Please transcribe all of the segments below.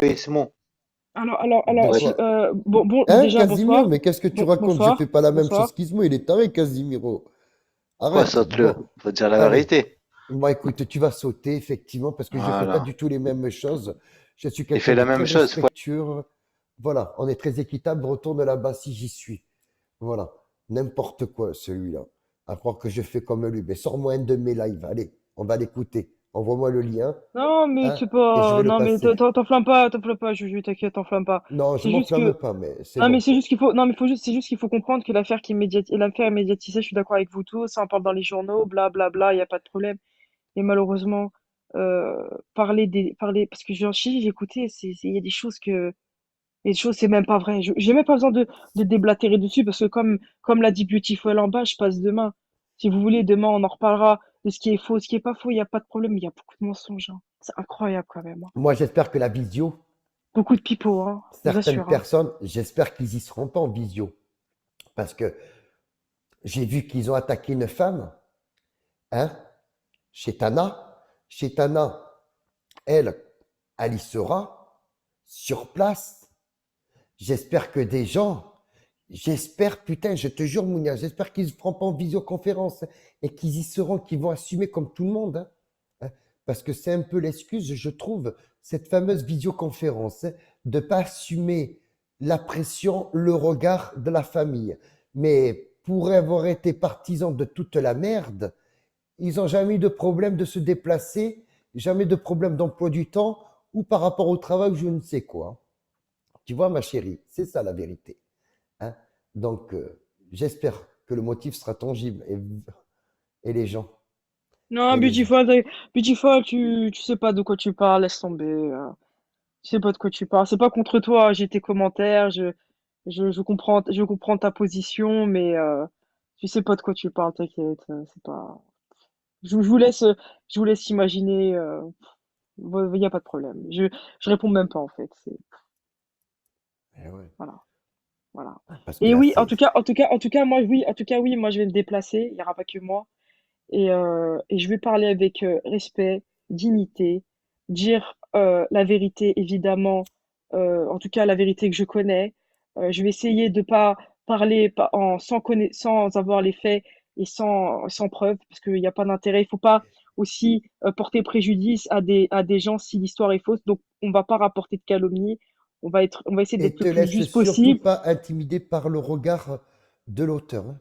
l'établissement. De Ouais. si, quoi? déjà, Casimir, mais qu'est-ce que tu racontes? J'ai fait bonsoir, pas la même chose bonsoir. qu'Ismo, il est taré, Casimiro. Quoi, Arrête. saute-le. Bon, Faut dire la allez. vérité. Moi, écoute, tu vas sauter, effectivement, parce que je fais pas Voilà. du tout les mêmes choses. Je suis Il quelqu'un fait de la très même chose. respectueux. Voilà, on est très équitable. Retourne là-bas si j'y suis. Voilà, n'importe quoi, celui-là. À croire que je fais comme lui. Mais sors-moi un de mes lives. Allez, on va l'écouter. Envoie-moi le lien, Non, mais hein, c'est et je pas, vais le non, mais passer. t'enflamme pas, Juju, t'inquiète, t'enflamme pas. Non, je C'est juste m'enflamme que, pas, mais c'est non, mais bon. c'est juste qu'il faut, non, mais c'est juste qu'il faut comprendre que l'affaire est médiatisée, je suis d'accord avec vous tous, ça en parle dans les journaux, bla, bla, bla, y a pas de problème. Et malheureusement, parce que j'ai écouté, il y a des choses et des choses, c'est même pas vrai. J'ai même pas besoin de déblatérer dessus parce que comme l'a dit Beautiful en bas, je passe demain. Si vous voulez, demain, on en reparlera de ce qui est faux, ce qui est pas faux, il n'y a pas de problème, il y a beaucoup de mensonges, hein. C'est incroyable quand même, hein. Moi, j'espère que la visio, Beaucoup de pipeaux, hein, je vous certaines assure, hein. personnes, j'espère qu'ils y seront pas en visio. Parce que j'ai vu qu'ils ont attaqué une femme, hein, chez Tana. Chez Tana, elle, elle y sera, sur place. J'espère que des gens, j'espère, putain, je te jure, Mounia, j'espère qu'ils ne feront pas en visioconférence et qu'ils y seront, qu'ils vont assumer comme tout le monde, hein. Hein. Parce que c'est un peu l'excuse, je trouve, cette fameuse visioconférence, hein, de ne pas assumer la pression, le regard de la famille. Mais pour avoir été partisans de toute la merde, ils n'ont jamais eu de problème de se déplacer, jamais de problème d'emploi du temps ou par rapport au travail ou je ne sais quoi. Tu vois, ma chérie, c'est ça la vérité, hein. Donc, j'espère que le motif sera tangible et les gens, Non, et les gens. Beautiful, tu sais pas de quoi tu parles, laisse tomber. Tu sais pas de quoi tu parles. C'est pas contre toi, j'ai tes commentaires, je comprends ta position, mais tu sais pas de quoi tu parles, t'inquiète. C'est pas. Je vous laisse, je vous laisse imaginer. Il y a pas de problème. Je réponds même pas en fait. Eh ouais. Voilà, voilà. Parce que Et là, oui, c'est. en tout cas, moi, oui, en tout cas, oui, moi, je vais me déplacer. Il y aura pas que moi. Et je vais parler avec respect, dignité, dire la vérité, évidemment, en tout cas la vérité que je connais. Je vais essayer de pas parler sans avoir les faits et sans preuve, parce qu'il n'y a pas d'intérêt. Il faut pas aussi porter préjudice à des gens si l'histoire est fausse. Donc, on va pas rapporter de calomnie. On va essayer Et d'être le te plus laisse juste surtout possible. pas intimider par le regard de l'auteur, hein.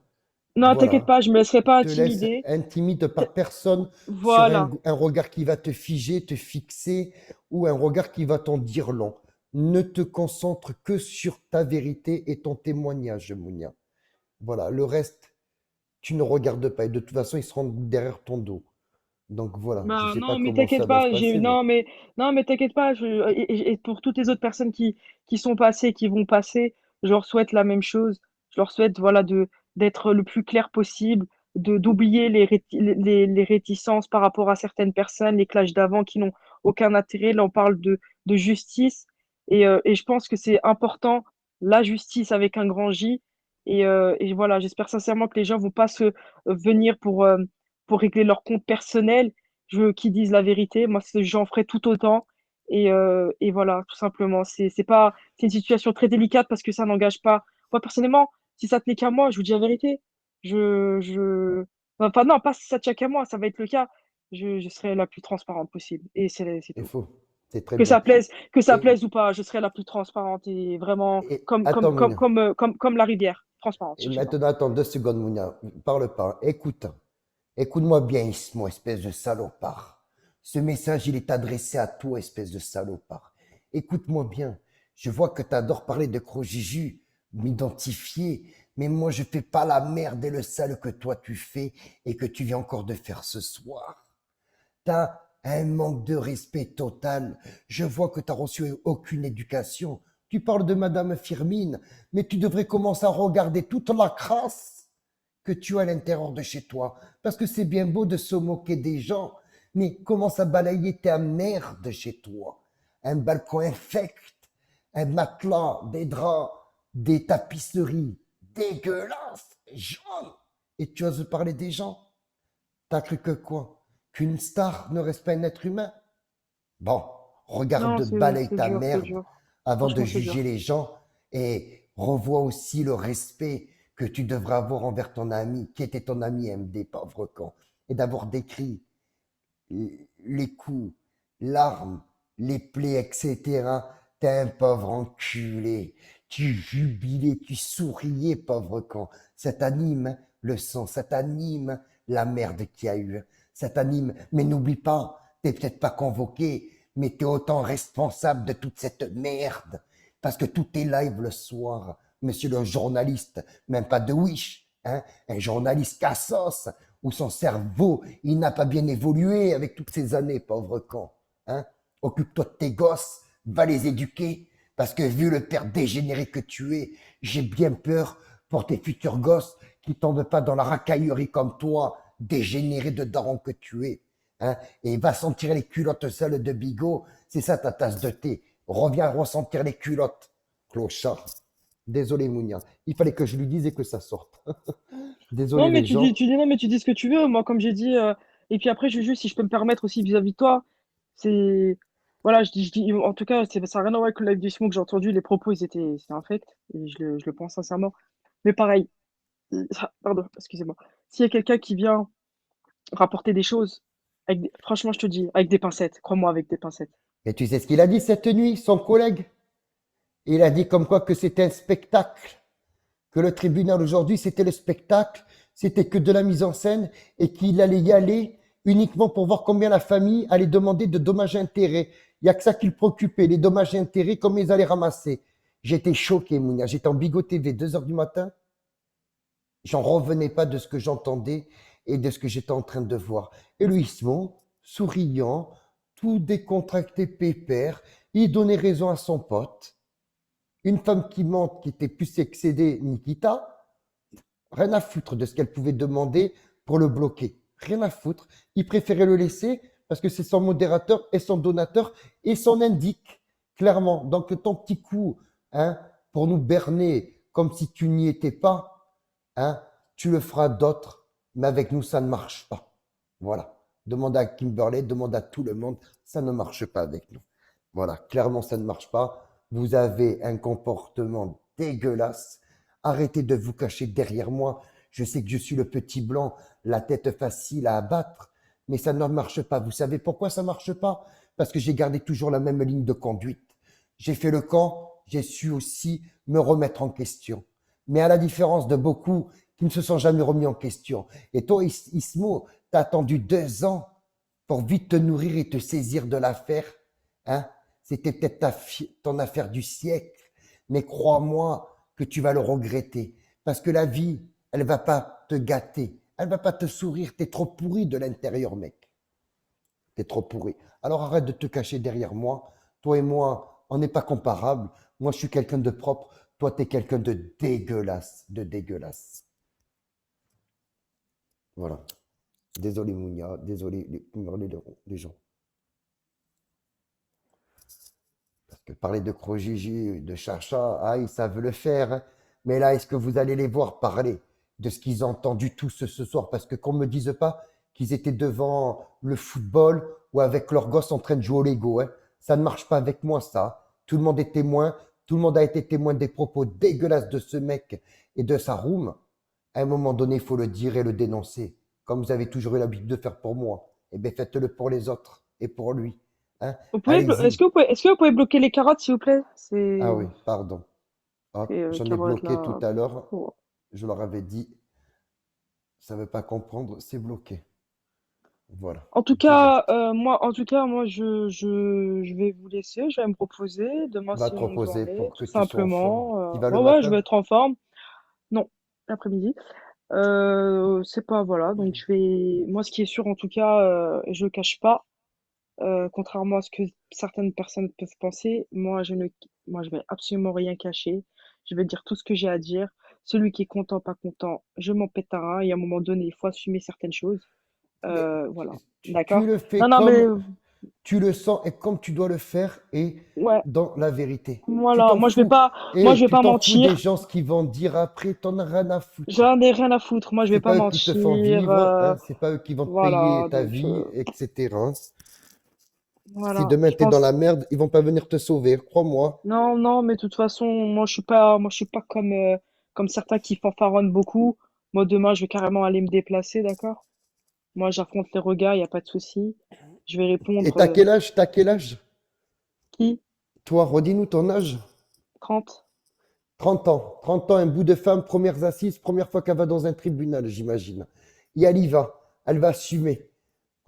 Non, t'inquiète Voilà. pas, je me laisserai pas Te laisse intimider. intimider T- par personne sur Voilà. un regard qui va te figer, te fixer, ou un regard qui va t'en dire long. Ne te concentre que sur ta vérité et ton témoignage, Mounia. Voilà, le reste, tu ne regardes pas. Et de toute façon, ils seront derrière ton dos. Donc voilà, je ne Bah sais pas non, mais comment ça t'inquiète va se pas, passer, mais non, mais t'inquiète pas, et pour toutes les autres personnes qui sont passées, qui vont passer, je leur souhaite la même chose. Je leur souhaite, voilà, d'être le plus clair possible, d'oublier les réticences par rapport à certaines personnes, les clashs d'avant qui n'ont aucun intérêt. Là, on parle de justice, et je pense que c'est important, la justice avec un grand J. Et voilà, j'espère sincèrement que les gens vont pas se venir pour régler leur compte personnel. Je veux qu'ils disent la vérité. Moi, j'en ferai tout autant. Et voilà, tout simplement. C'est une situation très délicate parce que ça n'engage pas. Moi, personnellement, si ça tenait qu'à moi, je vous dis la vérité. Enfin, non, pas si ça tient qu'à moi, ça va être le cas. Je serai la plus transparente possible. Et c'est il tout. faut. C'est très bien. Que ça Et, plaise ou pas, je serai la plus transparente et vraiment attends, Mounia. comme la rivière. Transparente, Et suffisant. maintenant, attends 2 secondes, Mounia. Parle pas. Écoute. Écoute-moi bien, Ismo, espèce de salopard. Ce message, il est adressé à toi, espèce de salopard. Écoute-moi bien. Je vois que tu adores parler de Crojiju, m'identifier, mais moi, je fais pas la merde et le sale que toi tu fais et que tu viens encore de faire ce soir. T'as un manque de respect total. Je vois que t'as reçu aucune éducation. Tu parles de Madame Firmine, mais tu devrais commencer à regarder toute la crasse que tu as à l'intérieur de chez toi. Parce que c'est bien beau de se moquer des gens, mais commence à balayer ta merde chez toi. Un balcon infect, un matelas, des draps, des tapisseries dégueulasses, jaunes. Et tu oses parler des gens? T'as cru que quoi? Qu'une star ne reste pas un être humain? Bon, Non, Regarde, balaye ta c'est merde dur. avant de Franchement, c'est dur. juger les gens et revois aussi le respect que tu devrais avoir envers ton ami, qui était ton ami MD, pauvre con, et d'avoir décrit les coups, l'arme, les plaies, etc. T'es un pauvre enculé. Tu jubilais, tu souriais, pauvre con. Ça t'anime, hein, le sang, ça t'anime la merde qu'il y a eu. Ça t'anime. Mais n'oublie pas, t'es peut-être pas convoqué, mais t'es autant responsable de toute cette merde. Parce que tout est live le soir. Monsieur le journaliste, même pas de Wish, hein, un journaliste cassos, où son cerveau, il n'a pas bien évolué avec toutes ces années, pauvre con. Hein? Occupe-toi de tes gosses, va les éduquer, parce que vu le père dégénéré que tu es, j'ai bien peur pour tes futurs gosses qui tombent pas dans la racaillerie comme toi, dégénéré de daron que tu es. Hein? Et va sentir les culottes sales de Bigot, c'est ça ta tasse de thé. Reviens ressentir les culottes, clochard. Désolé, Mounia. Il fallait que je lui dise et que ça sorte. Non, Désolé, mais les gens. non, mais tu dis ce que tu veux. Moi, comme j'ai dit, et puis après, juste, si je peux me permettre aussi vis-à-vis de toi, c'est, voilà, je dis, en tout cas, ça n'a rien à voir avec le live du Smoke que j'ai entendu. Les propos, c'était infect, et je le pense sincèrement. Mais pareil, pardon, excusez-moi. S'il y a quelqu'un qui vient rapporter des choses, franchement, je te dis, avec des pincettes, crois-moi, avec des pincettes. Et tu sais ce qu'il a dit cette nuit, son collègue? Il a dit comme quoi que c'était un spectacle, que le tribunal aujourd'hui c'était le spectacle, c'était que de la mise en scène et qu'il allait y aller uniquement pour voir combien la famille allait demander de dommages et intérêts. Il n'y a que ça qui le préoccupait, les dommages et intérêts, comme ils allaient ramasser. J'étais choqué, Mounia. J'étais en Bigot TV, 2 heures du matin. J'en revenais pas de ce que j'entendais et de ce que j'étais en train de voir. Et lui, Simon, souriant, tout décontracté, pépère, il donnait raison à son pote. Une femme qui mente, qui était plus excédée, Nikita, rien à foutre de ce qu'elle pouvait demander pour le bloquer. Rien à foutre. Il préférait le laisser parce que c'est son modérateur et son donateur et son indique clairement. Donc ton petit coup, hein, pour nous berner comme si tu n'y étais pas, hein, tu le feras d'autres, mais avec nous ça ne marche pas. Voilà. Demande à Kimberley, demande à tout le monde, ça ne marche pas avec nous. Voilà, clairement ça ne marche pas. Vous avez un comportement dégueulasse. Arrêtez de vous cacher derrière moi. Je sais que je suis le petit blanc, la tête facile à abattre, mais ça ne marche pas. Vous savez pourquoi ça ne marche pas? Parce que j'ai gardé toujours la même ligne de conduite. J'ai fait le camp, j'ai su aussi me remettre en question. Mais à la différence de beaucoup qui ne se sont jamais remis en question. Et toi, Ismo, t'as attendu 2 ans pour vite te nourrir et te saisir de l'affaire. Hein? C'était peut-être ton affaire du siècle. Mais crois-moi que tu vas le regretter. Parce que la vie, elle va pas te gâter. Elle va pas te sourire. T'es trop pourri de l'intérieur, mec. T'es trop pourri. Alors arrête de te cacher derrière moi. Toi et moi, on n'est pas comparables. Moi, je suis quelqu'un de propre. Toi, t'es quelqu'un de dégueulasse. De dégueulasse. Voilà. Désolé, Mounia. Désolé, les gens. Parce que parler de Krojiji, de Chacha, ah, ils savent le faire, hein. Mais là, est-ce que vous allez les voir parler de ce qu'ils ont entendu tous ce soir? Parce que qu'on ne me dise pas qu'ils étaient devant le football ou avec leurs gosses en train de jouer au Lego, hein. Ça ne marche pas avec moi, ça. Tout le monde est témoin. Tout le monde a été témoin des propos dégueulasses de ce mec et de sa room. À un moment donné, il faut le dire et le dénoncer. Comme vous avez toujours eu l'habitude de faire pour moi. Eh bien, faites-le pour les autres et pour lui. Hein. Allez-y. Est-ce que vous pouvez bloquer les carottes, s'il vous plaît? Ah oui, pardon. Hop, C'est j'en ai carottes bloqué tout là. à l'heure. Bon. Je leur avais dit, ça ne veut pas comprendre, c'est bloqué. Voilà, direct. Moi, je vais vous laisser. Je vais me reposer. Demain, Va c'est te une longue reposer journée, pour que tout tu sois en forme. simplement. Tu vas le Ouais, je vais matin? être en forme. Non, l'après-midi. C'est pas, voilà. Donc, moi, ce qui est sûr, en tout cas, je le cache pas. Contrairement à ce que certaines personnes peuvent penser, moi, je vais absolument rien cacher. Je vais dire tout ce que j'ai à dire. Celui qui est content, pas content, je m'en pète un rein. Et à un moment donné, il faut assumer certaines choses. Mais Voilà. tu D'accord? le Non, fais non, mais comme tu le sens et comme tu dois le faire et ouais. dans la vérité. Tu Voilà. t'en fous. Moi, je Et vais tu pas t'en fous des mentir. gens ce qu'ils vont dire après, t'en as rien à foutre. J'en ai rien à foutre. Moi, je vais C'est pas pas eux qui te font mentir. vivre, hein, c'est pas eux qui vont te Voilà. payer ta Donc, vie, etc. Si Voilà, demain je t'es dans la pense. merde, ils vont pas venir te sauver, crois-moi. Non, non, mais de toute façon, moi, je suis pas comme certains qui fanfaronnent beaucoup. Moi, demain, je vais carrément aller me déplacer, d'accord? Moi, j'affronte les regards, il y a pas de souci. Je vais Et répondre, t'as quel âge? T'as quel âge? qui? Toi, redis-nous ton âge. 30. 30 ans. 30 ans, un bout de femme, premières assises, première fois qu'elle va dans un tribunal, j'imagine. Et elle y va. Elle va assumer.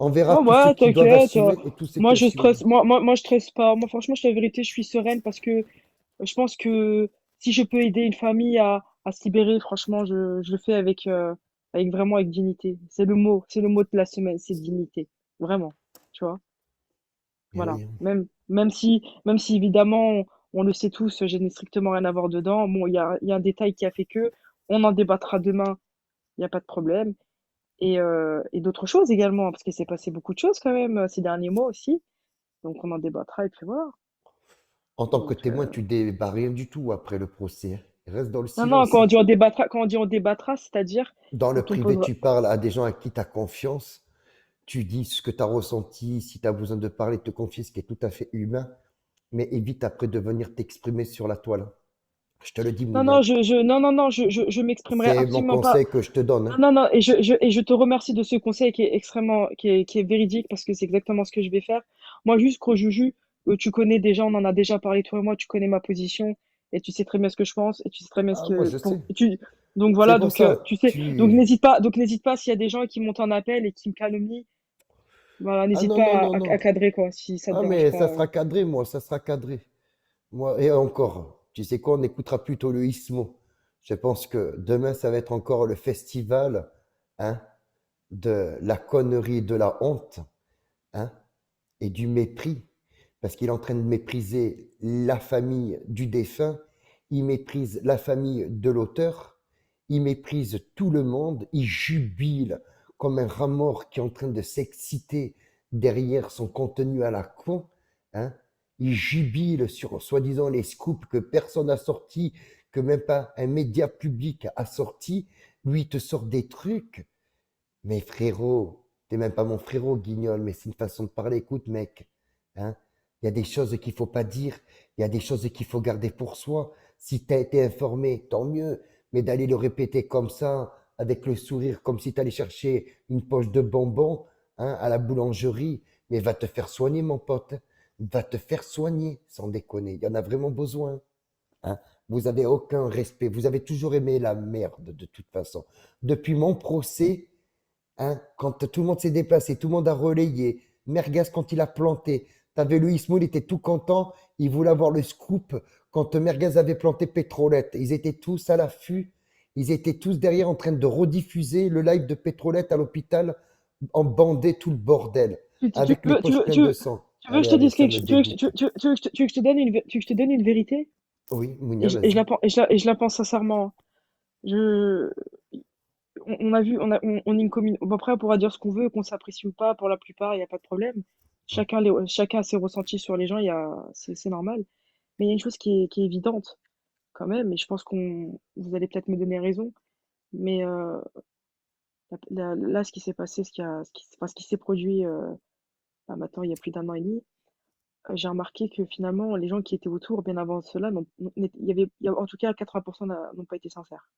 On verra Ouais, tous ceux ouais, qui doivent t'inquiète. assumer et tous ceux qui Moi, je assumeront. stresse, moi, je stresse pas. Moi, franchement, je te la vérité, je suis sereine parce que je pense que si je peux aider une famille à se libérer, franchement, je le fais avec vraiment avec dignité. C'est le mot de la semaine, c'est dignité. Vraiment. Tu vois? Eh Voilà. oui. Même si évidemment, on le sait tous, je n'ai strictement rien à voir dedans. Bon, il y a un détail qui a fait que, on en débattra demain, il n'y a pas de problème. Et d'autres choses également, parce qu'il s'est passé beaucoup de choses quand même ces derniers mois aussi. Donc on en débattra et puis voilà. En tant que Donc, témoin, tu débats rien du tout après le procès, hein. Reste dans le non, non, silence, hein. quand on dit on débattra, c'est-à-dire Dans le quand on privé, posera. tu parles à des gens à qui tu as confiance. Tu dis ce que tu as ressenti, si tu as besoin de parler, te confier, ce qui est tout à fait humain. Mais évite après de venir t'exprimer sur la toile. Je te le dis, Non, non, Mounia. non, non, non, je m'exprimerai C'est mon absolument pas. conseil que je te donne, hein. Non, non, non, et je te remercie de ce conseil qui est extrêmement, qui est véridique parce que c'est exactement ce que je vais faire. Moi, juste, Juju, tu connais déjà, on en a déjà parlé, toi et moi, tu connais ma position et tu sais très bien ce que je pense et tu sais très bien ce Ah, moi, que, je sais. donc C'est voilà, pour tu ça. sais, donc n'hésite pas s'il y a des gens qui montent en appel et qui me calomnient, voilà, Ah n'hésite non, non, pas non, à non. cadrer, quoi, si ça te Ah, dérange mais ça pas. sera cadré, moi, ça sera cadré. Moi, et encore, tu sais quoi, on écoutera plutôt le Ismo. Je pense que demain, ça va être encore le festival, hein, de la connerie, de la honte, hein, et du mépris, parce qu'il est en train de mépriser la famille du défunt, il méprise la famille de l'auteur, il méprise tout le monde, il jubile comme un rat mort qui est en train de s'exciter derrière son contenu à la con, hein. Il jubile sur soi-disant les scoops que personne n'a sortis, que même pas un média public a sorti. Lui, il te sort des trucs. Mais frérot, t'es même pas mon frérot, Guignol, mais c'est une façon de parler. Écoute, mec, hein, il y a des choses qu'il faut pas dire, il y a des choses qu'il faut garder pour soi. Si t'as été informé, tant mieux, mais d'aller le répéter comme ça, avec le sourire, comme si t'allais chercher une poche de bonbons, hein, à la boulangerie, mais va te faire soigner, mon pote. Va te faire soigner, sans déconner. Il y en a vraiment besoin, hein. Vous avez aucun respect. Vous avez toujours aimé la merde, de toute façon. Depuis mon procès, hein, quand tout le monde s'est déplacé, tout le monde a relayé. Merguez, quand il a planté, t'avais Louis Moul, il était tout content. Il voulait avoir le scoop quand Merguez avait planté Pétrolette. Ils étaient tous à l'affût. Ils étaient tous derrière en train de rediffuser le live de Pétrolette à l'hôpital en bandé tout le bordel avec les poches pleines de sang. Tu veux que Allez, je te allez, dise ça quelque me chose, dégoûte. tu veux que je te donne tu veux que je te donne une vérité? Oui, Mounia, vas-y. Et je la pense sincèrement. Je, on a vu, on est une commune. Bon, après, on pourra dire ce qu'on veut, qu'on s'apprécie ou pas. Pour la plupart, il n'y a pas de problème. Chacun a ses ressentis sur les gens, c'est normal. Mais il y a une chose qui est évidente, quand même, et je pense vous allez peut-être me donner raison, mais là, ce qui s'est passé, ce qui s'est produit là, maintenant, il y a plus d'un an et demi, j'ai remarqué que finalement, les gens qui étaient autour, bien avant cela, en tout cas, 80% n'ont pas été sincères.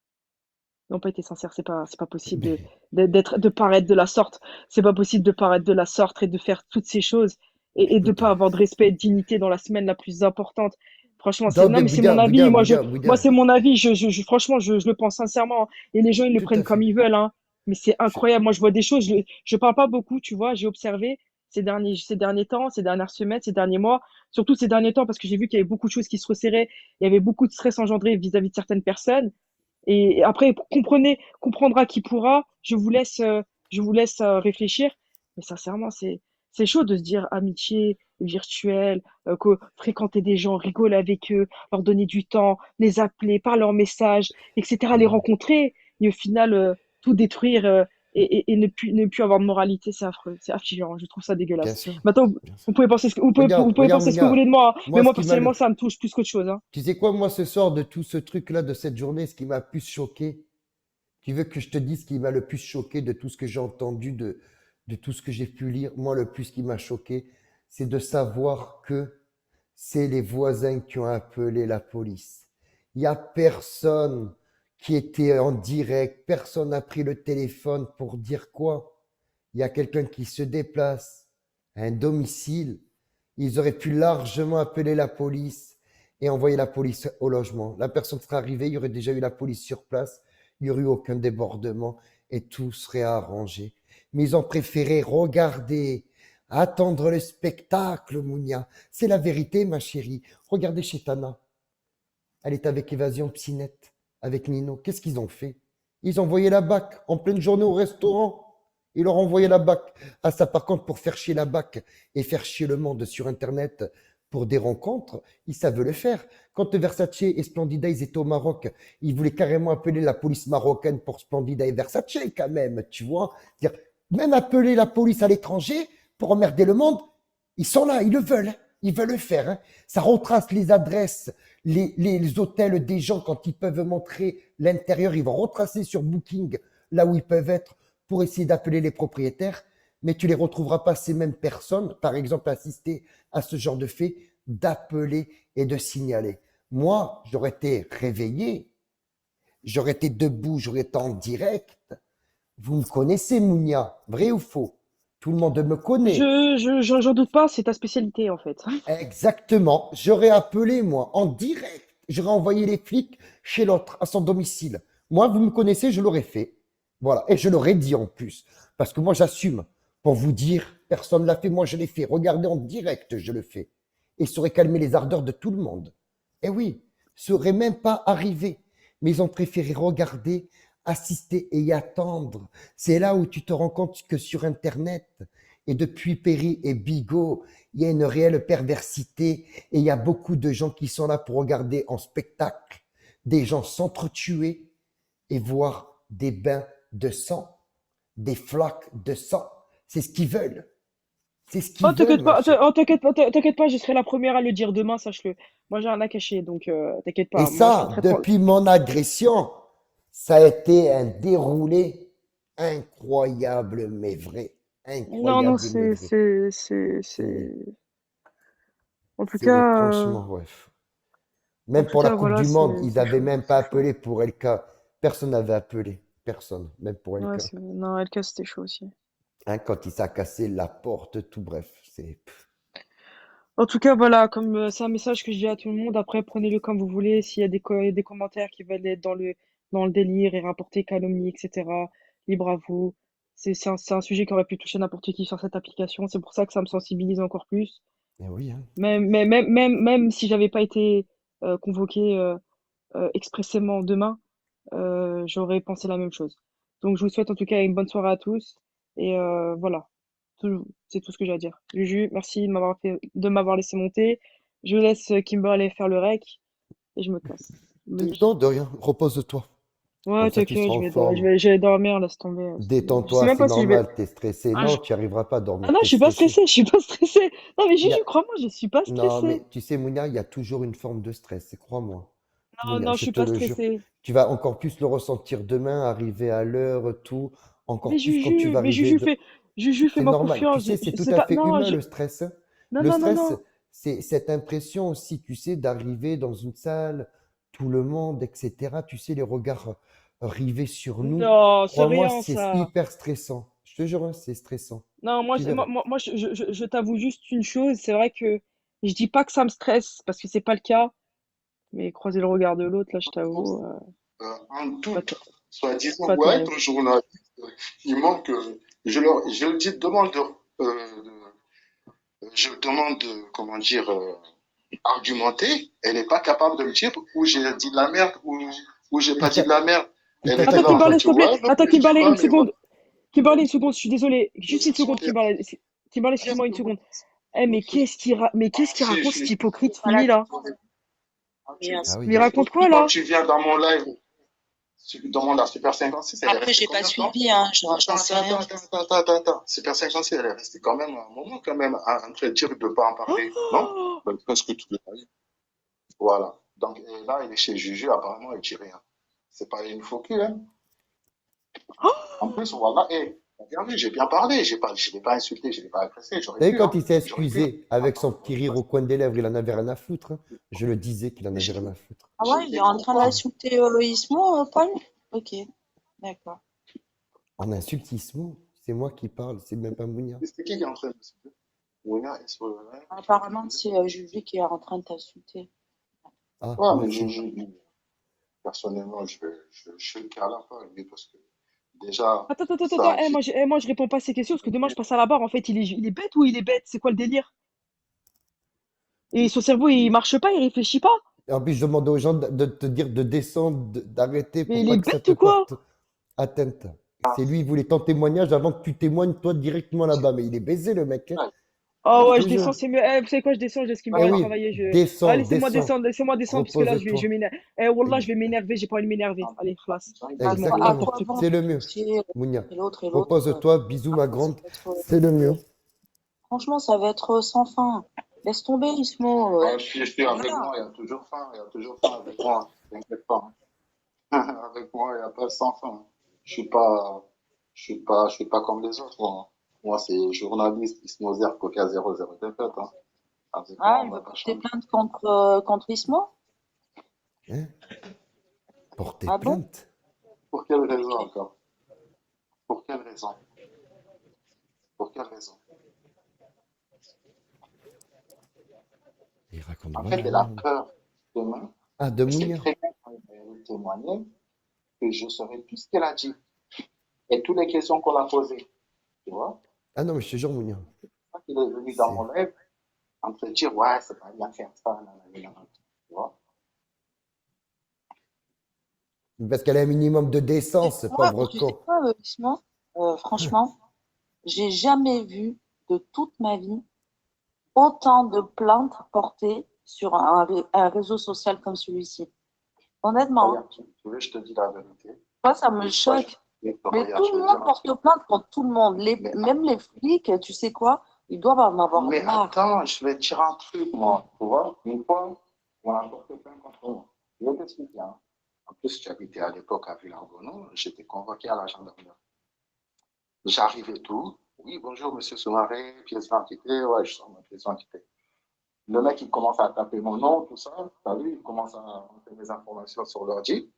N'ont pas été sincères, c'est pas possible de paraître de la sorte. C'est pas possible de paraître de la sorte et de faire toutes ces choses et de Écoute, pas avoir de respect et de dignité dans la semaine la plus importante. Franchement, non, non, mais mais c'est mon Bouddha, avis. Bouddha, Bouddha, Moi, Bouddha, c'est mon avis. Franchement, je le pense sincèrement. Et les gens, ils le tout à prennent comme fait. ils veulent, hein. Mais c'est Je- incroyable. Moi, je vois des choses. Je parle pas beaucoup, tu vois. J'ai observé ces derniers temps, ces dernières semaines, ces derniers mois, surtout ces derniers temps, parce que j'ai vu qu'il y avait beaucoup de choses qui se resserraient. Il y avait beaucoup de stress engendré vis-à-vis de certaines personnes. Et après, comprendra qui pourra. Je vous laisse réfléchir. Mais sincèrement, c'est chaud de se dire amitié virtuelle, que fréquenter des gens, rigoler avec eux, leur donner du temps, les appeler par leurs messages, etc., les Mhm. rencontrer, et au final, tout détruire et ne plus avoir de moralité, c'est affreux, c'est affligeant, je trouve ça Bien dégueulasse. sûr, Maintenant, bien sûr. vous pouvez penser vous Regarde, pouvez regarde, penser ce que vous voulez Mounia. de moi, hein, mais Moi, ce moi, qui m'a personnellement, le... ça me touche plus qu'autre chose, hein. Tu sais quoi, moi, ce soir, de tout ce truc-là, de cette journée, ce qui m'a le plus choqué, tu veux que je te dise ce qui m'a le plus choqué de tout ce que j'ai entendu, de tout ce que j'ai pu lire, moi, le plus qui m'a choqué, c'est de savoir que c'est les voisins qui ont appelé la police. Il n'y a personne qui était en direct, personne n'a pris le téléphone pour dire quoi. Il y a quelqu'un qui se déplace à un domicile. Ils auraient pu largement appeler la police et envoyer la police au logement. La personne serait arrivée, il y aurait déjà eu la police sur place, il n'y aurait eu aucun débordement et tout serait arrangé. Mais ils ont préféré regarder, attendre le spectacle, Mounia. C'est la vérité, ma chérie. Regardez chez Tana. Elle est avec Évasion Psynette, avec Nino. Qu'est-ce qu'ils ont fait? Ils ont envoyé la BAC en pleine journée au restaurant. Ils leur ont envoyé la BAC. Ah, ça, par contre, pour faire chier la BAC et faire chier le monde sur Internet pour des rencontres, ils savent le faire. Quand Versace et Splendida, ils étaient au Maroc, ils voulaient carrément appeler la police marocaine pour Splendida et Versace, quand même, tu vois. Dire, même appeler la police à l'étranger pour emmerder le monde, ils sont là, ils le veulent. Ils veulent le faire. Hein. Ça retrace les adresses, les hôtels des gens quand ils peuvent montrer l'intérieur. Ils vont retracer sur Booking là où ils peuvent être pour essayer d'appeler les propriétaires. Mais tu les retrouveras pas ces mêmes personnes, par exemple, assister à ce genre de fait, d'appeler et de signaler. Moi, j'aurais été réveillé, j'aurais été debout, j'aurais été en direct. Vous me connaissez, Mounia, vrai ou faux? Tout le monde me connaît. J'en doute pas, c'est ta spécialité en fait. Exactement. J'aurais appelé, moi, en direct. J'aurais envoyé les flics chez l'autre, à son domicile. Moi, vous me connaissez, je l'aurais fait. Voilà. Et je l'aurais dit en plus. Parce que moi, j'assume. Pour vous dire, personne ne l'a fait, moi, je l'ai fait. Regardez en direct, je le fais. Et ça aurait calmé les ardeurs de tout le monde. Eh oui, ça aurait même pas arrivé. Mais ils ont préféré regarder, assister et y attendre. C'est là où tu te rends compte que sur Internet, et depuis Perry et Bigot, il y a une réelle perversité et il y a beaucoup de gens qui sont là pour regarder en spectacle des gens s'entretuer et voir des bains de sang, des flaques de sang. C'est ce qu'ils veulent. C'est ce qu'ils Oh, veulent, t'inquiète ma pas, chérie. t'inquiète pas, je serai la première à le dire demain, sache-le. Moi, j'ai rien à cacher, donc t'inquiète Et pas. Moi, je suis ça, très tranquille. depuis mon agression, ça a été un déroulé incroyable mais vrai. Non, non, Incroyable mais vrai. C'est, En tout c'est cas, franchement, bref. Même pour la Coupe voilà, du Monde, ils c'est n'avaient chaud, même pas c'est chaud. appelé pour LK. Personne n'avait appelé. Personne, même pour Ouais, LK. non, LK, c'était chaud aussi. Hein, quand il s'est cassé la porte, tout bref. C'est... En tout cas, voilà, comme c'est un message que je dis à tout le monde, après, prenez-le comme vous voulez. S'il y a des commentaires qui veulent être dans le délire et rapporter calomnie, etc., libre à vous. C'est un sujet qui aurait pu toucher n'importe qui sur cette application. C'est pour ça que ça me sensibilise encore plus. Eh oui, hein. Même si j'avais pas été convoquée expressément demain, j'aurais pensé la même chose. Donc, je vous souhaite en tout cas une bonne soirée à tous. Et voilà, c'est tout ce que j'ai à dire. Juju, merci de m'avoir laissé monter. Je laisse Kimberley faire le rec et je me casse. Bonne nuit. Non, de rien. Repose-toi. Comme Ouais, ça, tu t'inquiète, seras en forme. je vais dormir, laisse tomber. Je sais Détends-toi, même c'est pas si je vais. normal. T'es stressé. Ah, Non, tu n'y arriveras pas à ah dormir. non, je T'es suis pas stressé. stressée, je suis pas stressée. Non, mais Il y Juju, a... crois-moi, je suis pas Non, stressée. mais tu sais, Mounia, il y a toujours une forme de stress. Crois-moi. Non, Mounia, non, je je suis te pas le jure. stressée. Tu vas encore plus le ressentir demain, arriver à l'heure, tout. Encore plus quand tu vas Mais arriver. Juju, C'est fais-moi normal. Tu confiance. sais, c'est tout C'est à pas, fait non, humain le stress. Hein. non, Le non, non, stress, non. c'est cette impression aussi, tu sais, d'arriver dans une salle, tout le monde, etc. Tu sais, les regards rivés sur nous. Non, c'est Crois-moi, rien, c'est ça. hyper stressant. Je te jure, hein, c'est stressant. Non, Tu verras. moi je t'avoue juste une chose. C'est vrai que je dis pas que ça me stresse parce que c'est pas le cas. Mais croiser le regard de l'autre, là, je t'avoue, En pas, toute, ter- soi-disant, pas ouais, terrible. être journaliste, il manque, je le dis, je demande, comment dire, argumenter. Elle n'est pas capable de me dire où j'ai dit de la merde, où j'ai Il pas dit t'a, de la merde. il Elle t'a était Attends, là en tapé. train Kimberley, de s'il te dire, plaît. ouais, non, Attends, mais je sais Kimberley, pas, une mais voilà. seconde. Kimberley, une seconde, je suis désolé. Juste une seconde, Excusez. Kimberley. Kimberley, excuse-moi une seconde. Eh, mais Ah, qu'est-ce qu'il si, raconte, cet hypocrite fini, là? Ah Mais il oui. raconte quoi, Quand là? tu viens dans mon live, tu demandes à Super 56, elle est Après, restée j'ai pas combien de temps? suivi, hein, j'en sais rien. Super 56, elle est restée quand même un moment, quand même, en train de dire de ne pas en parler, non? Oh, Ben, presque toute la vie. Voilà. Donc, et là, il est chez Juju, apparemment, il dit rien. C'est pas une faux cul, hein. En oh, plus, voilà, et Bien vu, j'ai bien parlé, je l'ai pas insulté, je l'ai pas agressé, j'aurais Et pu, quand hein. il s'est J'aurais pu. excusé avec son petit rire au coin des lèvres, il en avait rien à foutre, hein. Je le disais qu'il en avait J'ai rien à foutre. Ah j'ai ouais, il été est en train content. d'insulter Ismo, Paul? Ok, d'accord. En insulte Ismo, c'est moi qui parle, c'est même pas Mounia. C'est qui est en train de me citer? Wina est sur le live. Apparemment, c'est Julie qui est en train de t'insulter. Ah, Ouais, mais merci. personnellement, je le câlin pas, lui, parce que déjà, Attends, ça, moi je réponds pas à ces questions parce que demain je passe à la barre. En fait, il est bête ou il est bête? C'est quoi le délire? Et son cerveau il marche pas, il réfléchit pas? Et en plus, je demande aux gens de te dire de descendre, d'arrêter Mais pour il pas est que ça bête te ou quoi? porte atteinte. C'est lui, il voulait ton témoignage avant que tu témoignes toi directement là-bas. Mais il est baisé le mec, hein. ouais, Oh Je ouais, te je jure. descends, c'est mieux. Vous savez quoi, je descends, je laisse Eh Kimberly d'accord. oui, travailler. descends, descends. Laissez-moi descendre parce que là, je Repose-toi. vais m'énerver. Wallah, je Ex- vais m'énerver, j'ai pas envie de m'énerver. Allez, classe. Laissez-moi, À Exactement. quoi n'importe bon quoi. C'est le mieux. négocier Mounia. et l'autre, Repose-toi. Bisous, ma après, ça grande. va être, C'est le mieux. franchement, ça va être sans fin. Laisse tomber, Ismo. Ouais, je suis avec Voilà. moi, il y a toujours faim, il y a toujours faim avec moi, t'inquiète pas, hein. Avec moi, il n'y a pas sans fin. Je suis pas, je suis pas comme les autres, moi. Moi, c'est journaliste, Ismozer, Coca 00, t'inquiète, hein. Avec moi, Ah, on il va veut pas porter changer. plainte contre Ismo? Hein? Porter Ah bon? plainte. Pour quelle raison Ok. encore? Pour quelle raison? Pour quelle raison? Il raconte En fait, elle a vraiment. peur demain. Ah, de Elle sait Mounia. très bien quand elle va témoigner que je saurai tout ce qu'elle a dit et toutes les questions qu'on a posées. Tu vois? Ah non, mais je te jure, Mounia. C'est pour ça qu'il est venu dans mon C'est rêve en me dire, ouais, c'est pas bien faire ça, nanana, nanana. Tu vois? parce qu'elle a un minimum de décence, ce Moi, pauvre tu sais con. quoi, Ismo? Franchement, j'ai jamais vu de toute ma vie autant de plaintes portées sur un réseau social comme celui-ci. Honnêtement, hein. Regarde, tu veux, je te dis la vérité. Moi, ça me Regarde, choque. Mais regarde, tout je le vais dire monde un porte truc. plainte contre tout le monde. Mais, Même les flics, tu sais quoi? Ils doivent en avoir mais marre. attends, je vais te dire un truc, moi. Tu vois, une fois, on a porté plainte contre moi. Je vais t'expliquer, hein. En plus, j'habitais à l'époque à Villargono. J'étais convoqué à la gendarmerie. J'arrive et tout. Oui, bonjour, monsieur Soumaré, pièce d'identité. Ouais, je sors ma pièce d'identité. Le mec, il commence à taper mon nom, tout ça. T'as vu, il commence à rentrer mes informations sur l'ordi.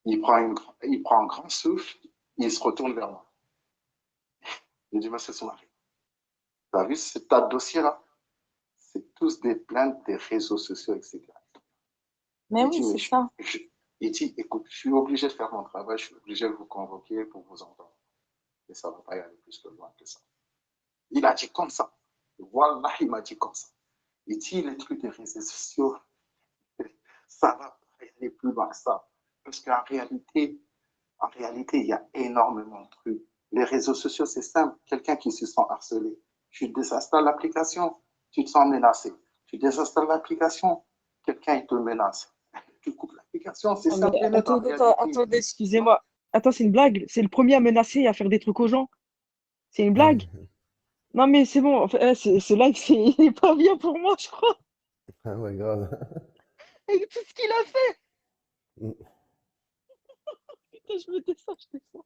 Il prend un grand souffle. Il se retourne vers moi. Il dit, monsieur Soumaré, t'as vu ce tas de dossiers-là? C'est tous des plaintes des réseaux sociaux, etc. Mais Il oui, dit, mais c'est ça. il dit, écoute, je suis obligé de faire mon travail, je suis obligé de vous convoquer pour vous entendre. Et ça ne va pas y aller plus que loin que ça. Il a dit comme ça. Wallah, il m'a dit comme ça. Il dit, les trucs des réseaux sociaux, ça va pas aller plus loin que ça. Parce en réalité, il y a énormément de trucs. Les réseaux sociaux, c'est simple. Quelqu'un qui se sent harcelé, tu désinstalles l'application, tu te sens menacé. Tu désinstalles l'application, quelqu'un il te menace. Tu coupes l'application, c'est Non, mais simple et net en réalité. attendez, excusez-moi. Attends, c'est une blague. C'est le premier à menacer et à faire des trucs aux gens. C'est une Ah ouais. blague. Non, mais c'est bon. Ce live, il est pas bien pour moi, je crois. Ah ouais, grave. Avec tout ce qu'il a fait. Putain, je me descends, je descends.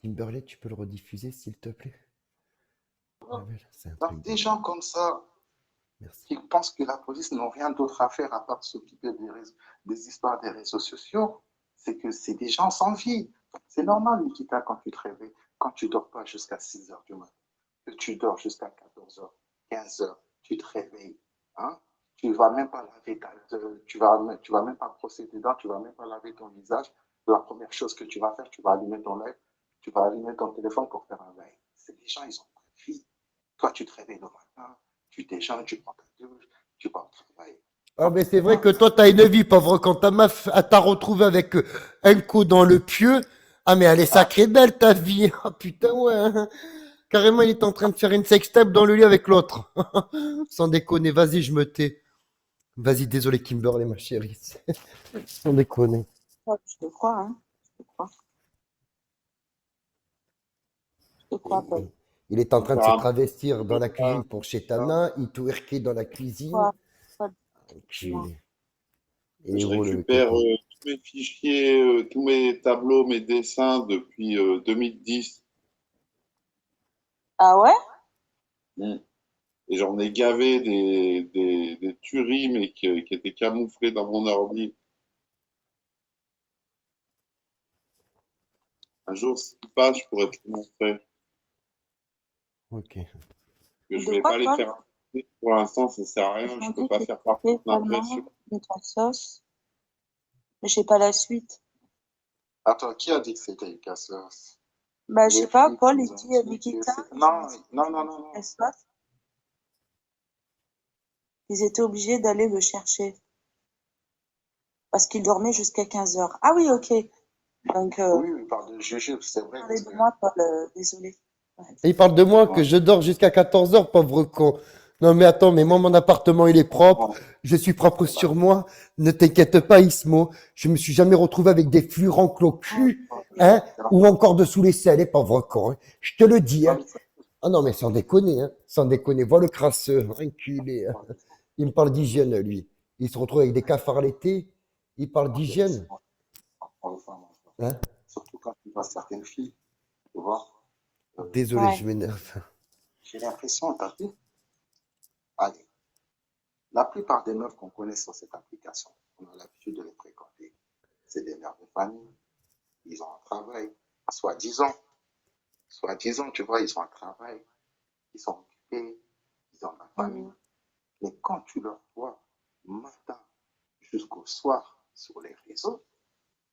Kimberley, tu peux le rediffuser, s'il te plaît? Ah ouais, là, c'est un Donc, truc de des gens comme ça, merci. qui pensent que la police n'ont rien d'autre à faire à part s'occuper des histoires des réseaux sociaux, c'est que c'est des gens sans vie. C'est normal, Nikita, quand tu te réveilles, quand tu dors pas jusqu'à 6 heures du matin, que tu dors jusqu'à 14 heures, 15 heures, tu te réveilles, hein? Tu vas même pas laver tu vas même pas brosser tes dents, tu vas même pas laver ton visage. La première chose que tu vas faire, tu vas allumer ton live, tu vas allumer ton téléphone pour faire un live. C'est des gens, ils ont pas de vie. Toi, tu te réveilles le matin, tu déjeunes, tu prends ta douche, tu vas au travail. Ah, mais c'est vrai que toi, t'as une vie, pauvre. Quand ta meuf t'a retrouvé avec un coup dans le pieu, ah, mais elle est Ah, sacrée belle, ta vie. Ah, putain, ouais, hein. Carrément, il est en train de faire une sextape dans le lit avec l'autre. Sans déconner, vas-y, je me tais. Vas-y, désolé, Kimberley, ma chérie. Sans déconner. Ouais, je te crois, hein. Je te crois. Je te crois, Paul. Il est en train de se Ah, travestir dans la cuisine pour chez Tana. Il twerkait dans la cuisine. Quoi? Quoi? Enculé. Il est je où le récupère coco? tous mes fichiers, tous mes tableaux, mes dessins depuis 2010. Ah ouais? Mm. Et j'en ai gavé des tueries, mais qui étaient camouflées dans mon ordi. Un jour, s'il passe, je pourrais te le montrer. Ok. Que je De vais quoi, pas les Paul? faire. Pour l'instant, ça sert à rien. Je peux Enchanté, pas c'est faire fait partie de Palma, l'impression. de ta sauce. Mais je sais pas la suite. Attends, qui a dit que c'était une cassos? Bah, je sais Les pas, flics Paul, nous il ont dit dit que Nikita, c'est. ils ont Non, dit non, que non, c'était non, ta non. sauce. Ils étaient obligés d'aller le chercher parce qu'il dormait jusqu'à 15 heures. Ah oui, ok. Donc, Oui, il parle de jujube, c'est vrai, parlez parce de que. moi, Paul, désolé. Ouais. Et il parle de moi que Ouais, je dors jusqu'à 14 heures, pauvre con. Non, mais attends, mais moi, mon appartement, il est propre. ouais, Je suis propre sur moi. Ne t'inquiète pas, Ismo. Je me suis jamais retrouvé avec des flux ranclos cul, hein, ou encore dessous les selles, les pauvres cons. Hein. Je te le dis, non, hein. mais ça, Ah non, mais sans déconner, hein. Sans déconner. Vois le crasseux, enculé. Hein. Il me parle d'hygiène, lui. Il se retrouve avec des cafards l'été. Il parle d'hygiène, hein. surtout quand tu vois certaines filles, tu vois. Désolé, Ouais. je m'énerve. J'ai l'impression, t'as vu? Allez, la plupart des meufs qu'on connaît sur cette application, on a l'habitude de les fréquenter. C'est des mères de famille, ils ont un travail, soi-disant, soi-disant, tu vois, ils ont un travail, ils sont occupés, ils ont de la famille. Mais quand tu leur vois matin jusqu'au soir sur les réseaux,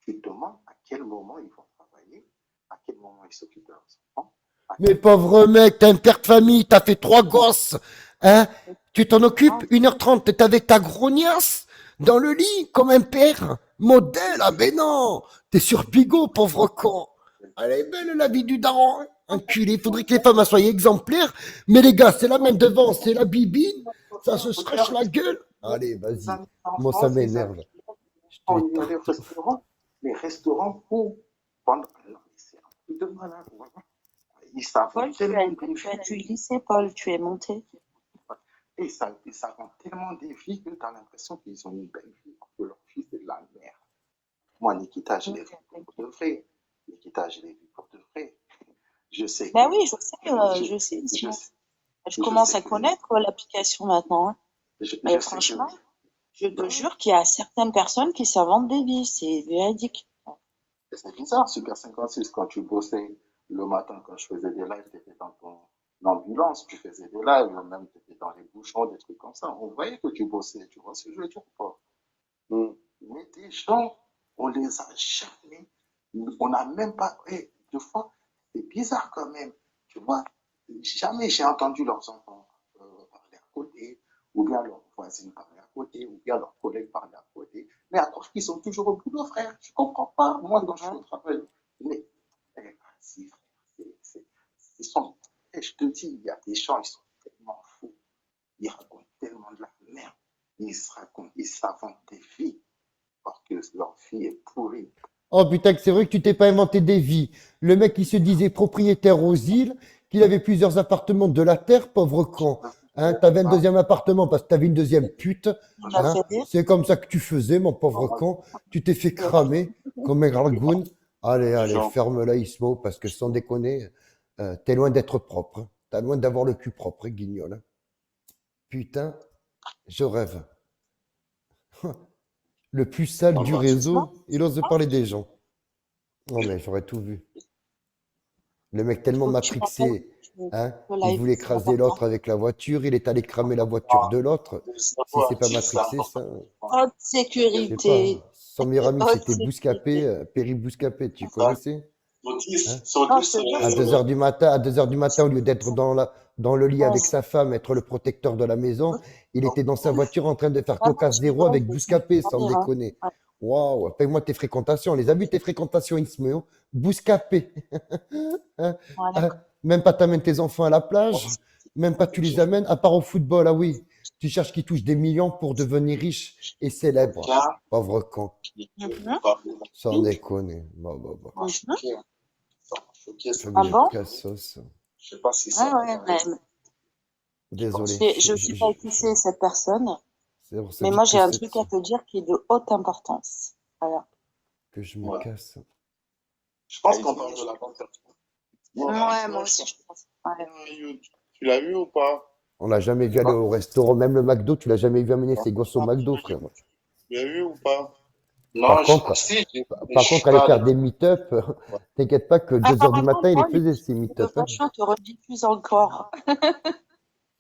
tu te demandes à quel moment ils vont travailler, à quel moment ils s'occupent de leurs enfants, à Mais quel moment pauvre mec, t'as un père de famille, t'as fait 3 gosses, hein? Tu t'en occupes 1h30, t'es avec ta grognasse dans le lit comme un père. Modèle, ah ben non, t'es sur Pigot, pauvre con. Elle est belle la vie du daron, hein. Enculé, faudrait que les femmes soient exemplaires, mais les gars, c'est la main devant, c'est la bibine, ça se sèche la gueule. Allez, les vas-y, amis moi ça d'enfance, les amis m'énerve, je te on les y allait au tarte. restaurant, les restaurants où pendant non, mais c'est un truc de malade, voilà. Ils savent Paul, tellement des tu as vies, du lycée, Paul, tu es monté. et ils savent tellement des vies que tu as l'impression qu'ils ont une belle vie, que leur fils est de la merde. Moi, Nikita, je l'ai vu pour de vrai. Nikita, je l'ai vu pour de vrai. Je sais Ben que oui, je sais, je, je sais. je, Je je commence sais à que connaître l'application maintenant. Hein. Mais je sais que franchement, je te jure qu'il y a certaines personnes qui s'inventent des vies. C'est véridique. c'est bizarre, Super 56, quand tu bossais le matin, quand je faisais des lives, tu étais dans ton ambulance, tu faisais des lives, même tu étais dans les bouchons, des trucs comme ça. On voyait que tu bossais, tu vois ce que je veux dire ou pas? Mais des gens, on les a jamais, on n'a même pas, deux fois, c'est bizarre quand même, tu vois, jamais j'ai entendu leurs enfants parler à côté, ou bien leurs voisines parler à côté, ou bien leurs collègues parler à côté, mais à cause qu'ils sont toujours au boulot, frère, je comprends pas, moi quand je suis au travail, mais, si, frère, ils sont, je te dis, il y a des gens, ils sont tellement fous, ils racontent tellement de la merde, ils s'inventent des vies, parce que leur vie est pourrie. Oh putain, que c'est vrai que tu t'es pas inventé des vies. Le mec qui se disait propriétaire aux îles, qu'il avait plusieurs appartements de la terre, pauvre con. Hein, t'avais un deuxième appartement parce que t'avais une deuxième pute. On a Hein, fait des. c'est comme ça que tu faisais, mon pauvre con. Tu t'es fait cramer comme un gargoune. Allez, allez, Genre, ferme-la, Ismo, parce que sans déconner, t'es loin d'être propre. Hein. T'es loin d'avoir le cul propre, hein, guignol. Hein. Putain, je rêve. Le plus sale du Franchement, réseau, il ose parler des gens. Oh, mais j'aurais tout vu. Le mec il tellement faut que tu m'appelles. matrixé, hein, Le il live, voulait c'est écraser important. l'autre avec la voiture, il est allé cramer la voiture de l'autre. Si c'est pas matrixé, ça, Haute je sais sécurité. pas. Son meilleur ami, Haute c'était sécurité. Bouscapé, Perry Bouscapé, tu connaissais? Hein? Non, je te jure, À 2 heures du matin, à 2 heures du matin, au lieu d'être dans le lit avec sa femme, être le protecteur de la maison, il était dans sa voiture en train de faire vraiment, coca je zéro rigole, avec mais ça me Bouscapé, fait sans rire, hein. déconner. Ouais. Waouh, paye-moi tes fréquentations. Les amis, tes fréquentations, Isméo. Bouscapé. Hein, Ouais, hein, d'accord. même pas t'amènes tes enfants à la plage, même pas tu les amènes, à part au football, ah oui. Tu cherches qui touche des millions pour devenir riche et célèbre. Pauvre con, Mhm. sans déconner. Bon. Mhm. Je Ah me bon? casse sauce. Je sais pas si Ouais, ça ouais, mais Désolé. je suis pas qui cette personne, C'est pour ça mais que moi je j'ai un pousse truc à te dire qui est de haute importance. Voilà. que je me Ouais. casse. Je pense qu'on parle de la panthère. Ouais, moi aussi, je pense. Ouais. Tu l'as vu ou pas? On l'a jamais vu aller au restaurant, même le McDo, tu l'as jamais vu amener ses gosses au McDo, frère. Tu l'as vu ou pas? Par Non, contre, si, mais par je suis contre, aller pas faire allé. des meet-up, t'inquiète pas que 2 heures du matin, il les Apparemment, faisait, ces de meet-up. Hein. façon te rediffuse encore.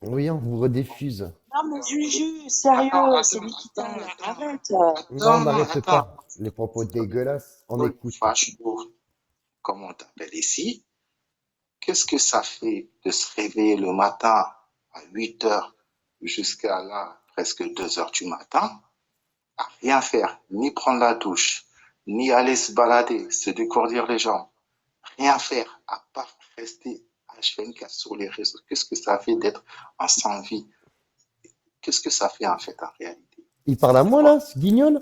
Oui, on vous rediffuse. Non, mais Juju, sérieux, c'est Nikita, là, arrête. Non, on n'arrête Attends. pas. Les propos dégueulasses, on écoute. Fâche-pour, comme on t'appelle ici. Qu'est-ce que ça fait de se réveiller le matin à 8 heures jusqu'à là, presque 2 heures du matin, à rien faire, ni prendre la douche, ni aller se balader, se décourdir les jambes, rien faire, à part rester H24 sur les réseaux. Qu'est-ce que ça fait d'être en sans vie? Qu'est-ce que ça fait en fait en réalité? Il parle à moi, là, ce guignol?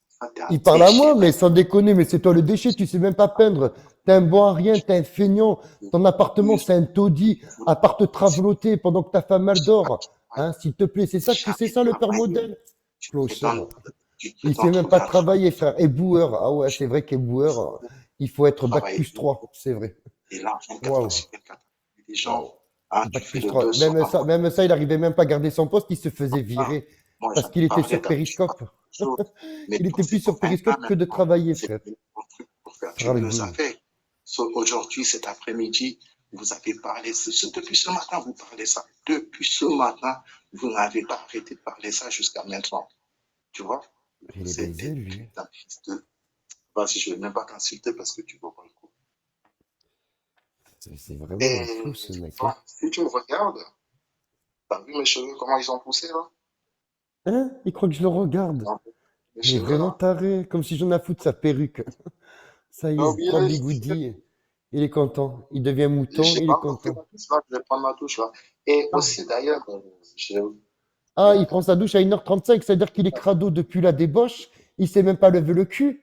Ça, t'es un Il parle à déchet, moi, mais mec. sans déconner, mais c'est toi le déchet, tu sais même pas peindre. T'es un bon à rien, t'es un feignant. Ton appartement, c'est un taudis, à part te traveloter pendant que ta femme elle dort. Hein, s'il te plaît, c'est ça le père modèle? Tu Clochard. prétends, tu Il prétends sait même pas trouver un travail. travailler, frère. Et boueur. Ah ouais, c'est vrai qu'éboueur, il faut être bac Travailler plus 3, c'est vrai. et là, 24 heures Waouh, sur 24, des gens, waouh. hein, tu Bac fais plus le 3. buzz sur un mois. Même ça, il arrivait même pas à garder son poste, il se faisait Ah, virer moi, parce j'en qu'il ai était parlé sur dans le Périscope. show, mais Il était plus c'est sur pour un Périscope que de maintenant. travailler, C'est frère. un truc pour faire du buzz Ralgouille. avec. Sauf aujourd'hui, cet après-midi, vous avez parlé, depuis ce matin, vous parlez ça. Depuis ce matin, vous n'avez pas arrêté de parler ça jusqu'à maintenant. Tu vois? Il est C'est baisé, des lui. putains de fils de. Vas-y, je vais même pas t'insulter parce que tu vois pas le coup. C'est vraiment un fou, Et ce mec. Hein, si tu me regardes, t'as vu mes cheveux, comment ils ont poussé là? hein. Il croit que je le regarde. Non, mes Il est cheveux vraiment là. taré, comme si j'en ai à foutre sa perruque. Ça y J'ai est, oublié, trois bigoudis. Il est content. Il devient mouton, j'ai il pas est encore fait content. ma douche là, je vais prendre ma douche là. Et Ah, aussi d'ailleurs, ah, il prend sa douche à 1h35, c'est-à-dire qu'il est crado depuis la débauche. Il sait même pas lever le cul.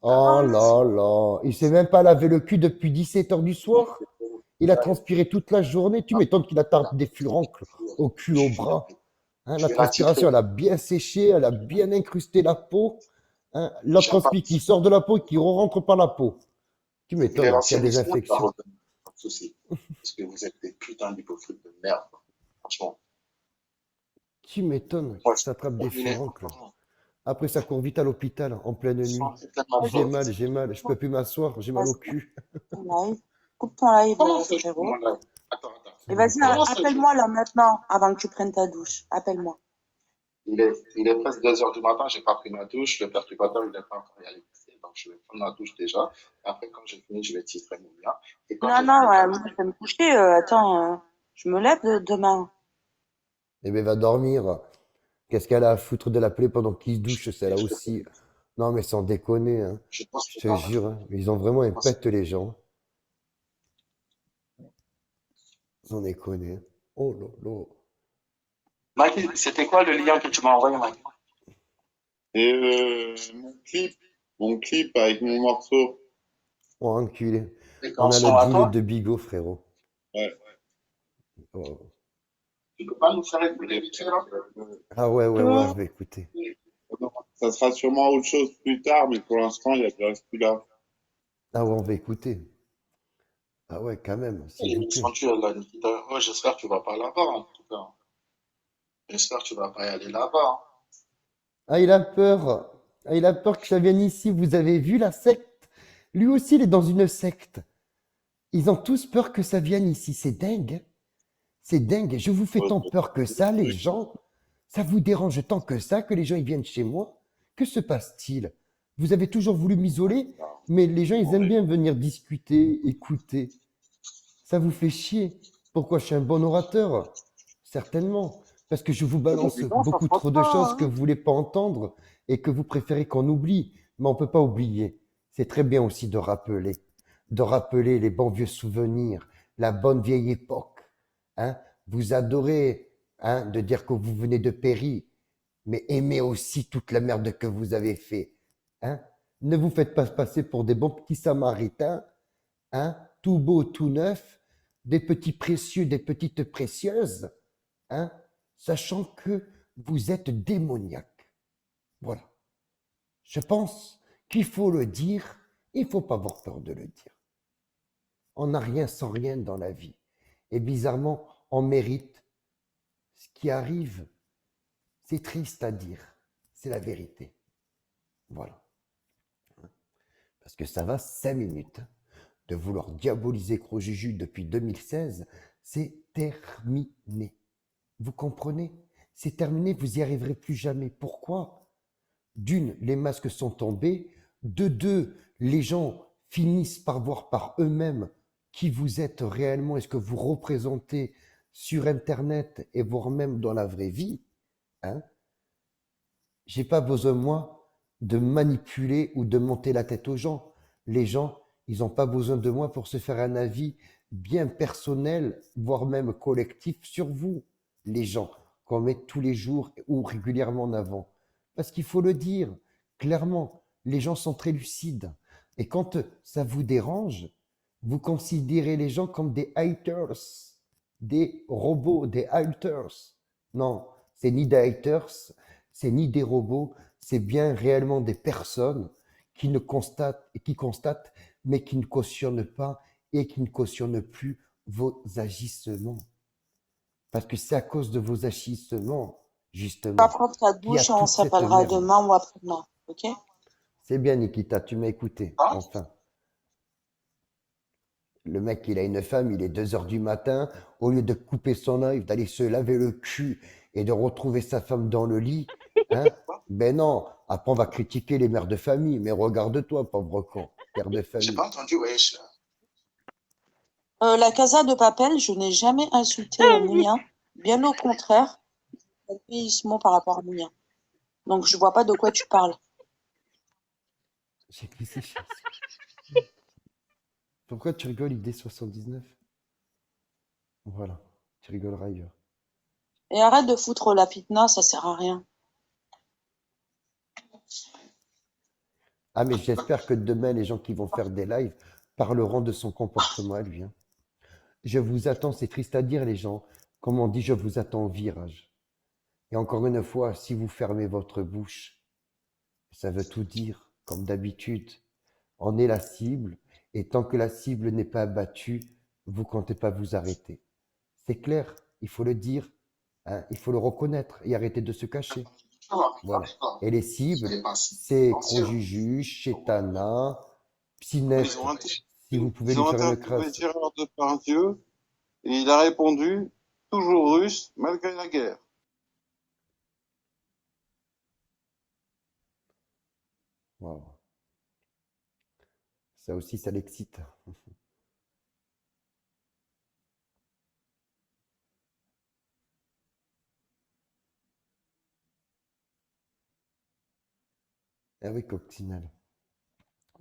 Oh là là, il s'est même pas lavé le cul depuis 17 heures du soir. Il a transpiré toute la journée. Tu m'étonnes qu'il a des furoncles au cul, au bras. Hein, je la vais la titrer. transpiration, elle a bien séché, elle a bien incrusté la peau. Hein, la J'aime pas. transpi qui sort de la peau et qui rentre par la peau. Tu Vous voulez m'étonnes qu'il y a lancer des des sons, il va infections. revenir. Pas de souci. Parce que vous êtes des putains d'hypocrites de merde. Franchement. Tu m'étonnes Moi, qu'il je s'attrape des terminé. furoncles. Après, ça court vite à l'hôpital en pleine nuit. C'est tellement fort. J'ai mal, je peux plus m'asseoir, j'ai mal au cul. Ton live. Coupe ton live, Comment ça, je frérot. mon live? Attends. Ça Et vas-y, m'étonne. appelle-moi là maintenant, avant que tu prennes ta douche. Appelle-moi. Il est presque 2 heures du matin, j'ai pas pris ma douche. Le perturbateur, il n'est pas encore allé. Donc, je vais prendre ma douche déjà. Après, quand j'ai fini, je vais titrer mon bien. Et quand Non, j'ai non, fini, moi je vais me coucher. Attends, je me lève demain. Eh bien, va dormir. Qu'est-ce qu'elle a à foutre de l'appeler pendant qu'il se douche, celle-là aussi. Non, mais sans déconner, hein. je pense Je que te jure, hein. Ils ont vraiment un pète, les gens. Sans déconner. Oh là là. Mike, c'était quoi le lien que tu m'as envoyé, Mike? Et mon clip avec mon morceau. Oh, enculé. Les On a chansons le à deal toi? de Bigot, frérot. Ouais. Oh. Tu peux pas nous faire écouter vite fait là? Ah ouais, je vais écouter. Ça sera sûrement autre chose plus tard, mais pour l'instant, il y a déjà celui-là. Ah ouais, on va écouter. Ah ouais, quand même, s'il vous plaît. Sensuel, là, Nikita. Ouais, j'espère que tu vas pas là-bas, en tout cas. J'espère que tu vas pas y aller là-bas. Ah, il a peur. Ah, il a peur que ça vienne ici. Vous avez vu la secte? Lui aussi, il est dans une secte. Ils ont tous peur que ça vienne ici. C'est dingue. C'est dingue. Je vous fais tant peur que ça, les gens. Ça vous dérange tant que ça que les gens ils viennent chez moi? Que se passe-t-il? Vous avez toujours voulu m'isoler, mais les gens ils aiment bien venir discuter, écouter. Ça vous fait chier. Pourquoi je suis un bon orateur? Certainement. Parce que je vous balance beaucoup trop de choses que vous voulez pas entendre et que vous préférez qu'on oublie. Mais on peut pas oublier. C'est très bien aussi de rappeler les bons vieux souvenirs, la bonne vieille époque. Hein? Vous adorez hein, de dire que vous venez de Péry, mais aimez aussi toute la merde que vous avez fait. Hein? Ne vous faites pas passer pour des bons petits samaritains, hein? Tout beau, tout neuf. des petits précieux, des petites précieuses, hein, sachant que vous êtes démoniaque. Voilà. Je pense qu'il faut le dire, il ne faut pas avoir peur de le dire. On n'a rien sans rien dans la vie. Et bizarrement, on mérite ce qui arrive. C'est triste à dire, c'est la vérité. Voilà. Parce que ça va 5 minutes de vouloir diaboliser Crojuju depuis 2016, c'est terminé. Vous comprenez? C'est terminé, vous n'y arriverez plus jamais. Pourquoi? D'une, les masques sont tombés. De deux, les gens finissent par voir par eux-mêmes qui vous êtes réellement et ce que vous représentez sur Internet et voire même dans la vraie vie. Hein? J'ai pas besoin, moi, de manipuler ou de monter la tête aux gens. Les gens, ils n'ont pas besoin de moi pour se faire un avis bien personnel, voire même collectif sur vous, les gens, qu'on met tous les jours ou régulièrement en avant. Parce qu'il faut le dire, clairement, les gens sont très lucides. Et quand ça vous dérange, vous considérez les gens comme des haters, des robots, des haters. Non, c'est ni des haters, c'est ni des robots, c'est bien réellement des personnes qui ne constatent et qui constatent, mais qui ne cautionnent pas et qui ne cautionnent plus vos agissements. Parce que c'est à cause de vos agissements, Tu vas justement, prendre ta qu'il y a douche et on toute cette s'appellera merde. demain ou après-demain, ok? C'est bien, Nikita, tu m'as écouté, enfin. Le mec, il a une femme, il est 2 heures du matin, au lieu de couper son œil, d'aller se laver le cul et de retrouver sa femme dans le lit, hein? Ben non, après on va critiquer les mères de famille, mais regarde-toi, pauvre con, père de J'ai famille. pas entendu, wesh. La Casa de Papel, je n'ai jamais insulté Mounia. Bien au contraire, accueillissement par rapport à Mounia. Donc je vois pas de quoi tu parles. J'ai glissé chez Pourquoi tu rigoles, ID 79? Voilà, tu rigoleras ailleurs. Et arrête de foutre la fitna, ça sert à rien. Ah, mais j'espère que demain, les gens qui vont faire des lives parleront de son comportement à lui, hein. Je vous attends, c'est triste à dire, les gens. Comme on dit, je vous attends au virage. Et encore une fois, si vous fermez votre bouche, ça veut tout dire, comme d'habitude. On est la cible, et tant que la cible n'est pas abattue, vous comptez pas vous arrêter. C'est clair, il faut le dire, hein, il faut le reconnaître et arrêter de se cacher. Voilà. Et les cibles, c'est Crojuju, Chetana, Psynest. Si vous pouvez Ils lui ont faire une interviewé crasse. Gérard Depardieu et il a répondu toujours russe malgré la guerre. Waouh. Ça aussi, ça l'excite. Ah oui, Coccinelle,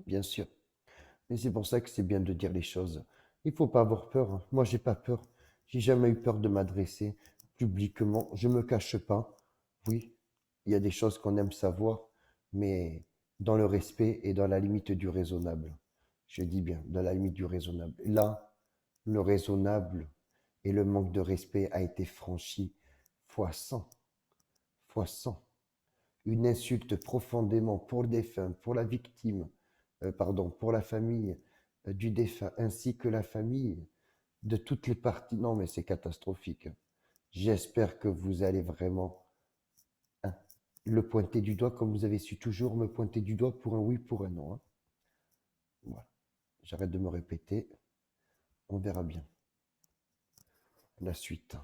bien sûr. Mais c'est pour ça que c'est bien de dire les choses. Il faut pas avoir peur, hein. Moi, j'ai pas peur. J'ai jamais eu peur de m'adresser publiquement. Je me cache pas. Oui, il y a des choses qu'on aime savoir, mais dans le respect et dans la limite du raisonnable. Je dis bien, dans la limite du raisonnable. Là, le raisonnable et le manque de respect a été franchi fois 100, fois 100. Une insulte profondément pour le défunt, pour la victime, pardon, pour la famille du défunt, ainsi que la famille de toutes les parties. Non, mais c'est catastrophique. J'espère que vous allez vraiment, hein, le pointer du doigt comme vous avez su toujours me pointer du doigt pour un oui, pour un non, hein. Voilà. J'arrête de me répéter. On verra bien la suite.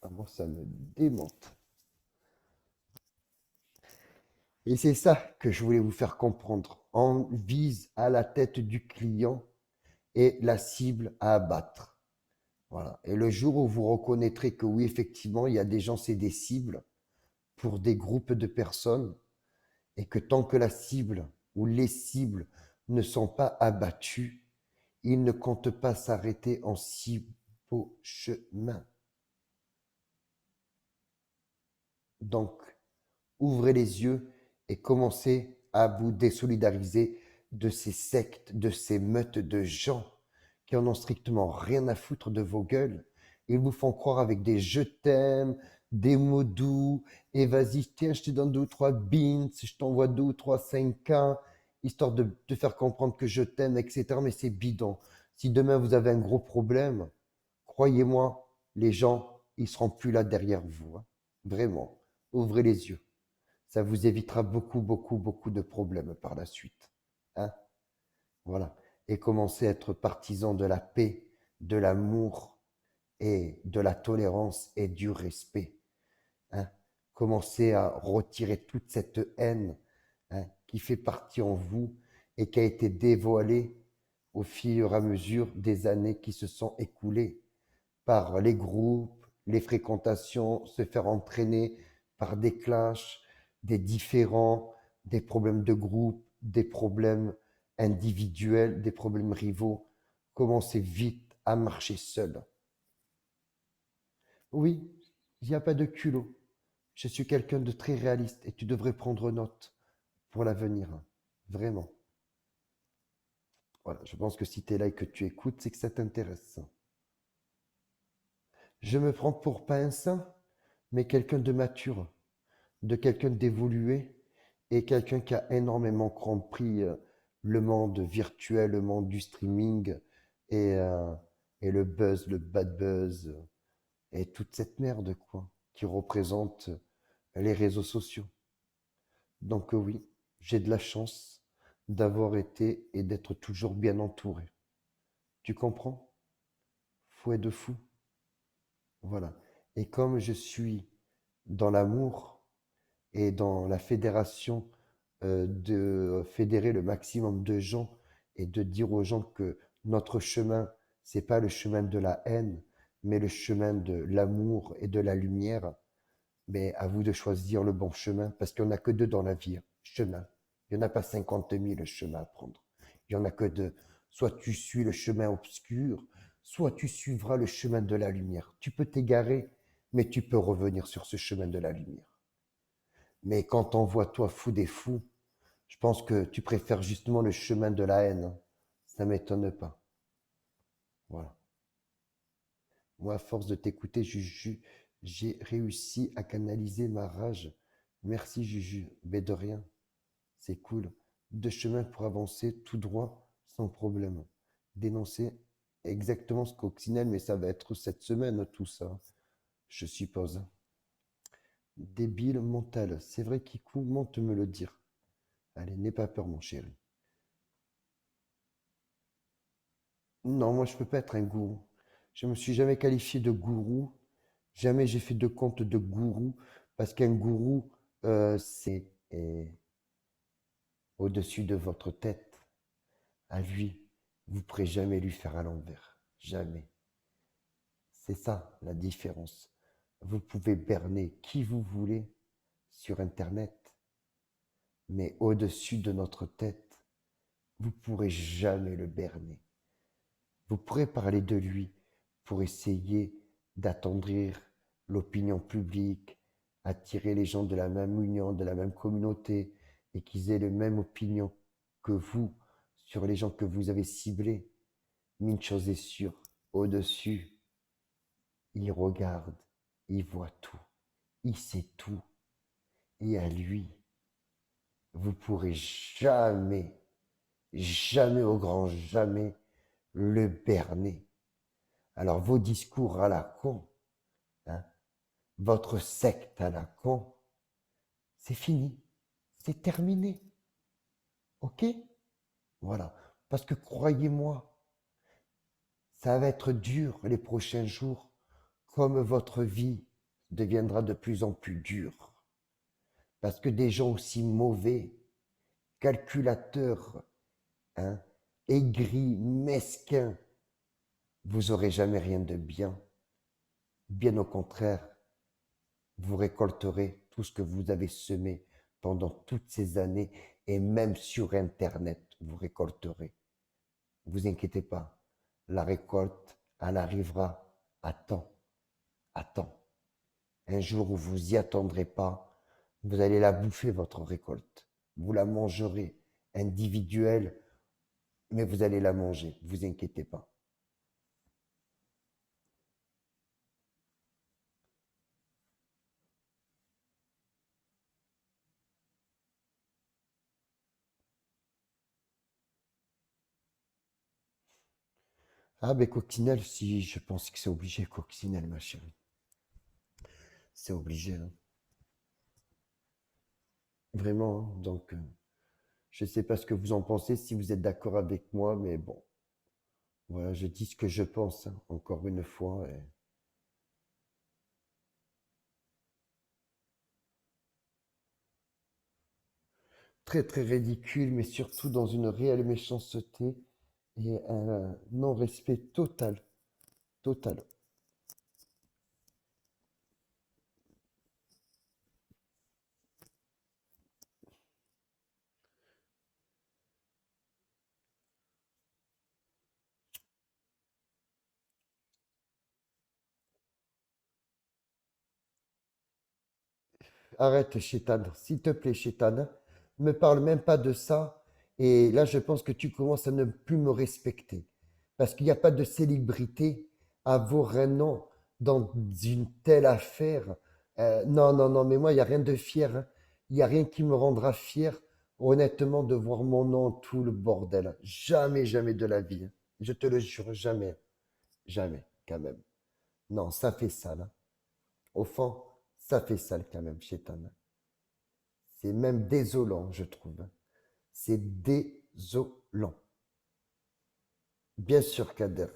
Ah, moi, ça me démonte. Et c'est ça que je voulais vous faire comprendre. On vise à la tête du client et la cible à abattre. Voilà. Et le jour où vous reconnaîtrez que oui, effectivement, il y a des gens, c'est des cibles pour des groupes de personnes, et que tant que la cible ou les cibles ne sont pas abattues, ils ne comptent pas s'arrêter en si beau chemin. Donc, ouvrez les yeux et commencez à vous désolidariser de ces sectes, de ces meutes de gens qui en ont strictement rien à foutre de vos gueules. Ils vous font croire avec des je t'aime, des mots doux, et vas-y, tiens, je te donne 2 ou 3 beans, je t'envoie 2 ou 3 5K, histoire de te faire comprendre que je t'aime, etc. Mais c'est bidon. Si demain vous avez un gros problème, croyez-moi, les gens, ils seront plus là derrière vous, hein. Vraiment. Ouvrez les yeux. Ça vous évitera beaucoup, beaucoup, beaucoup de problèmes par la suite, hein. Voilà. Et commencez à être partisan de la paix, de l'amour et de la tolérance et du respect, hein. Commencez à retirer toute cette haine, hein, qui fait partie en vous et qui a été dévoilée au fur et à mesure des années qui se sont écoulées par les groupes, les fréquentations, se faire entraîner par des clashs, des différends, des problèmes de groupe, des problèmes individuels, des problèmes rivaux. Commencez vite à marcher seul. Oui, il n'y a pas de culot. Je suis quelqu'un de très réaliste et tu devrais prendre note pour l'avenir, hein. Vraiment. Voilà, je pense que si tu es là et que tu écoutes, c'est que ça t'intéresse. Je me prends pour pas un saint, mais quelqu'un de mature, de quelqu'un d'évolué et quelqu'un qui a énormément compris le monde virtuel, le monde du streaming et, euh, et le buzz, le bad buzz et toute cette merde quoi qui représente les réseaux sociaux. Donc oui, j'ai de la chance d'avoir été et d'être toujours bien entouré. Tu comprends? Fouet de fou. Voilà. Et comme je suis dans l'amour et dans la fédération de fédérer le maximum de gens et de dire aux gens que notre chemin, c'est pas le chemin de la haine, mais le chemin de l'amour et de la lumière, mais à vous de choisir le bon chemin parce qu'il n'y en a que deux dans la vie, hein, chemin. Il n'y en a pas 50 000 chemins à prendre. Il n'y en a que deux. Soit tu suis le chemin obscur, soit tu suivras le chemin de la lumière. Tu peux t'égarer, mais tu peux revenir sur ce chemin de la lumière. Mais quand on voit toi fou des fous, je pense que tu préfères justement le chemin de la haine, hein. Ça m'étonne pas. Voilà. Moi, à force de t'écouter, Juju, j'ai réussi à canaliser ma rage. Merci, Juju. Mais de rien. C'est cool. 2 chemins pour avancer tout droit, sans problème. Dénoncer exactement ce Coccinelle, mais ça va être cette semaine, tout ça, je suppose. Débile mental. C'est vrai, Kikou, monte me le dire. Allez, n'aie pas peur, mon chéri. Non, moi je peux pas être un gourou. Je me suis jamais qualifié de gourou. Jamais j'ai fait de compte de gourou parce qu'un gourou, c'est au-dessus de votre tête. À lui, vous ne pourrez jamais lui faire à l'envers. Jamais. C'est ça la différence. Vous pouvez berner qui vous voulez sur Internet, mais au-dessus de notre tête, vous ne pourrez jamais le berner. Vous pourrez parler de lui pour essayer d'attendrir l'opinion publique, attirer les gens de la même union, de la même communauté, et qu'ils aient la même opinion que vous sur les gens que vous avez ciblés. Mais une chose est sûre, au-dessus, il regarde, il voit tout, il sait tout. Et à lui, vous pourrez jamais, jamais au grand jamais, le berner. Alors vos discours à la con, hein, votre secte à la con, c'est fini, c'est terminé. Ok? Voilà. Parce que croyez-moi, ça va être dur les prochains jours, comme votre vie deviendra de plus en plus dure. Parce que des gens aussi mauvais, calculateurs, hein, aigris, mesquins, vous aurez jamais rien de bien. Bien au contraire, vous récolterez tout ce que vous avez semé pendant toutes ces années et même sur Internet, vous récolterez. Vous inquiétez pas, la récolte, elle arrivera à temps, à temps. Un jour où vous y attendrez pas, vous allez la bouffer, votre récolte. Vous la mangerez. individuelle, mais vous allez la manger, vous inquiétez pas. Ah, ben Coccinelle, si, je pense que c'est obligé, Coccinelle, ma chérie. C'est obligé, hein. Vraiment, hein. Donc, je sais pas ce que vous en pensez, si vous êtes d'accord avec moi, mais bon, voilà, je dis ce que je pense, hein, encore une fois. Très, très ridicule, mais surtout dans une réelle méchanceté et un non-respect total, total. Arrête, Chétane, s'il te plaît, Chétane. Me parle même pas de ça. Et là, je pense que tu commences à ne plus me respecter. Parce qu'il n'y a pas de célébrité à avoir un nom dans une telle affaire. Non, non, non, mais moi, il n'y a rien de fier, hein. Il n'y a rien qui me rendra fier, honnêtement, de voir mon nom en tout le bordel. Jamais, jamais de la vie, hein. Je te le jure, jamais. Jamais, quand même. Non, ça fait sale, hein. Au fond, ça fait sale quand même, Chétane. C'est même désolant, je trouve. C'est désolant. Bien sûr, Kader.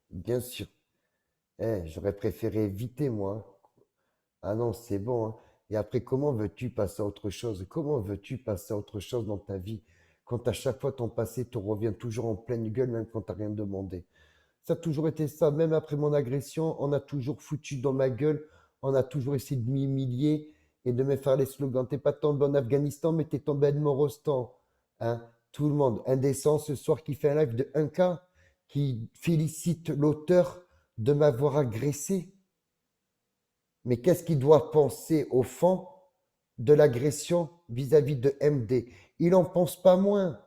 Bien sûr. J'aurais préféré éviter, moi. Ah non, c'est bon, hein. Et après, comment veux-tu passer à autre chose? Comment veux-tu passer à autre chose dans ta vie quand à chaque fois ton passé te revient toujours en pleine gueule, même quand t'as rien demandé? Ça a toujours été ça, même après mon agression, on a toujours foutu dans ma gueule, on a toujours essayé de m'humilier et de me faire les slogans. T'es pas tombé en Afghanistan, mais t'es tombé à Morostan. Hein? Tout le monde, indécent ce soir qui fait un live de 1K, qui félicite l'auteur de m'avoir agressé. Mais qu'est-ce qu'il doit penser au fond de l'agression vis-à-vis de MD? Il n'en pense pas moins.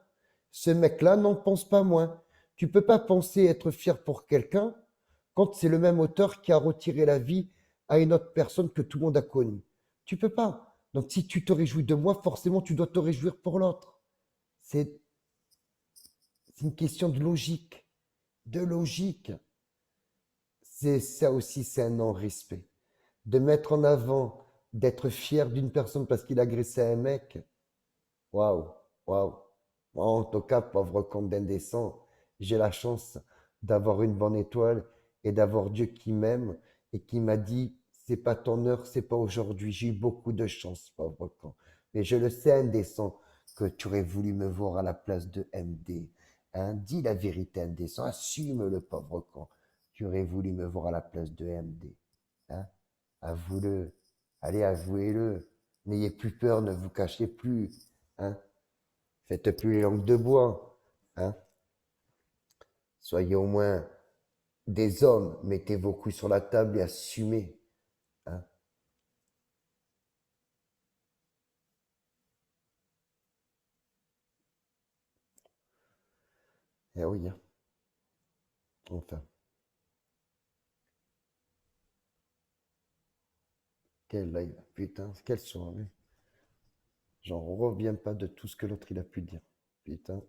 Ce mec-là n'en pense pas moins. Tu peux pas penser être fier pour quelqu'un quand c'est le même auteur qui a retiré la vie à une autre personne que tout le monde a connue. Tu peux pas. Donc si tu te réjouis de moi, forcément tu dois te réjouir pour l'autre. C'est c'est une question de logique. De logique. C'est ça aussi, c'est un non-respect. De mettre en avant, d'être fier d'une personne parce qu'il a agressé un mec. Waouh, waouh. En tout cas, pauvre con d'indécent, j'ai la chance d'avoir une bonne étoile et d'avoir Dieu qui m'aime et qui m'a dit, c'est pas ton heure, c'est pas aujourd'hui. J'ai eu beaucoup de chance, pauvre con. Mais je le sais, indécent, que tu aurais voulu me voir à la place de MD. Hein, dis la vérité, indécent. Assume le pauvre con. Tu aurais voulu me voir à la place de MD. Hein, avoue-le. Allez, avouez-le. N'ayez plus peur, ne vous cachez plus. Hein. Faites plus les langues de bois. Hein. Soyez au moins des hommes. Mettez vos couilles sur la table et assumez. Hein. Eh oui, hein. Enfin, quel live. Putain, quelle soirée. J'en reviens pas de tout ce que l'autre il a pu dire. Putain,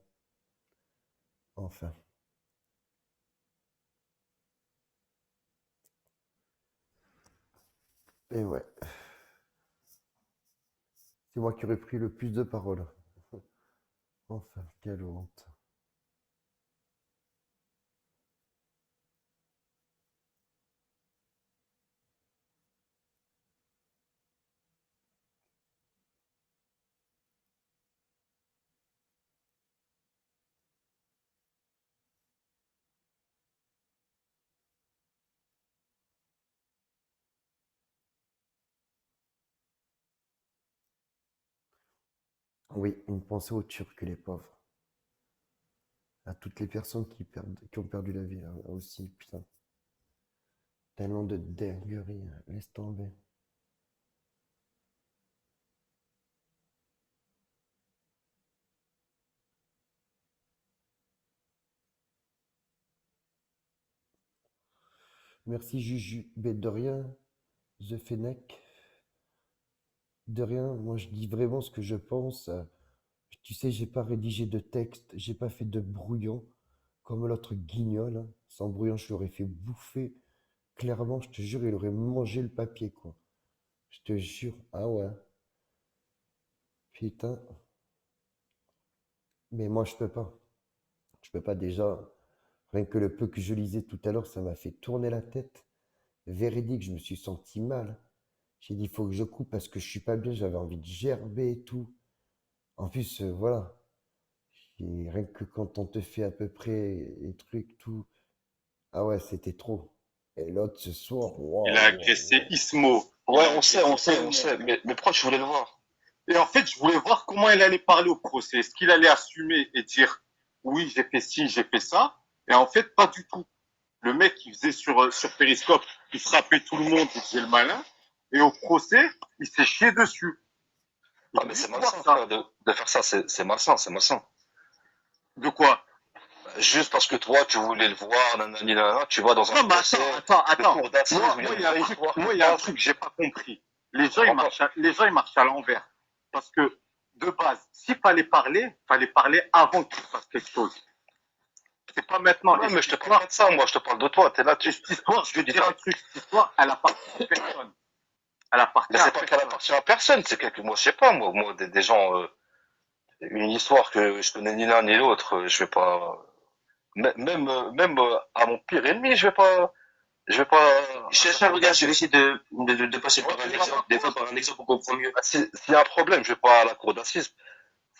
enfin. Et ouais, c'est moi qui aurais pris le plus de paroles. Enfin, quelle honte. Oui, une pensée aux Turcs, les pauvres. À toutes les personnes qui ont perdu la vie, hein, aussi, putain. Tellement de dingueries, hein. Laisse tomber. Merci Juju. Ben, de rien, The Fennec. De rien, moi je dis vraiment ce que je pense. Tu sais, j'ai pas rédigé de texte, j'ai pas fait de brouillon comme l'autre guignol, hein. Sans brouillon, je l'aurais fait bouffer. Clairement, je te jure, il aurait mangé le papier, quoi. Je te jure. Ah ouais. Putain. Mais moi, je peux pas. Je peux pas déjà. Rien que le peu que je lisais tout à l'heure, ça m'a fait tourner la tête. Véridique, je me suis senti mal. J'ai dit, il faut que je coupe parce que je suis pas bien, j'avais envie de gerber et tout. En plus, voilà. Et rien que quand on te fait à peu près les trucs, tout. Ah ouais, c'était trop. Et l'autre ce soir, Il a waouh, waouh, agressé waouh. Ismo. Il Ouais, a agressé tout le on monde. sait. Mais pourquoi tu voulais le voir? Et en fait, je voulais voir comment il allait parler au procès. Est-ce qu'il allait assumer et dire oui, j'ai fait ci, j'ai fait ça? Et en fait, pas du tout. Le mec, il faisait sur Periscope, il frappait tout le monde, il faisait le malin. Et au procès, il s'est chié dessus. Je Ah, mais voulais c'est juste voir malsain, ça. frère, de faire ça, c'est malsain, c'est malsain. De quoi? Juste parce que toi, tu voulais le voir, nanani, nanana, tu vas dans un Non, mais procès attends. de cour d'assises Moi, où il y a moi, une il y a un vraie truc, histoire moi, qui il se y a un passe. truc que j'ai pas compris. Je comprends pas. Les gens, ils marchent à l'envers. Parce que, de base, s'il fallait parler avant qu'il fasse quelque chose. C'est pas maintenant. Ouais, Et mais cette je te parle pas histoire, de ça, moi, je te parle de toi. T'es là, et cette histoire, je vais te dire un truc. Cette histoire, elle appartient à personne. Elle appartient mais à c'est pas qu'elle personne. appartient à personne, c'est que, moi, je sais pas, moi, des gens, une histoire que je connais ni l'un ni l'autre, je vais pas, même à mon pire ennemi, je vais pas, Cherche un regard, je vais essayer de passer ouais, par un tu iras exemple. pas. Des fois, par un exemple, on comprend mieux. S'il y a un problème, je vais pas à la cour d'assises.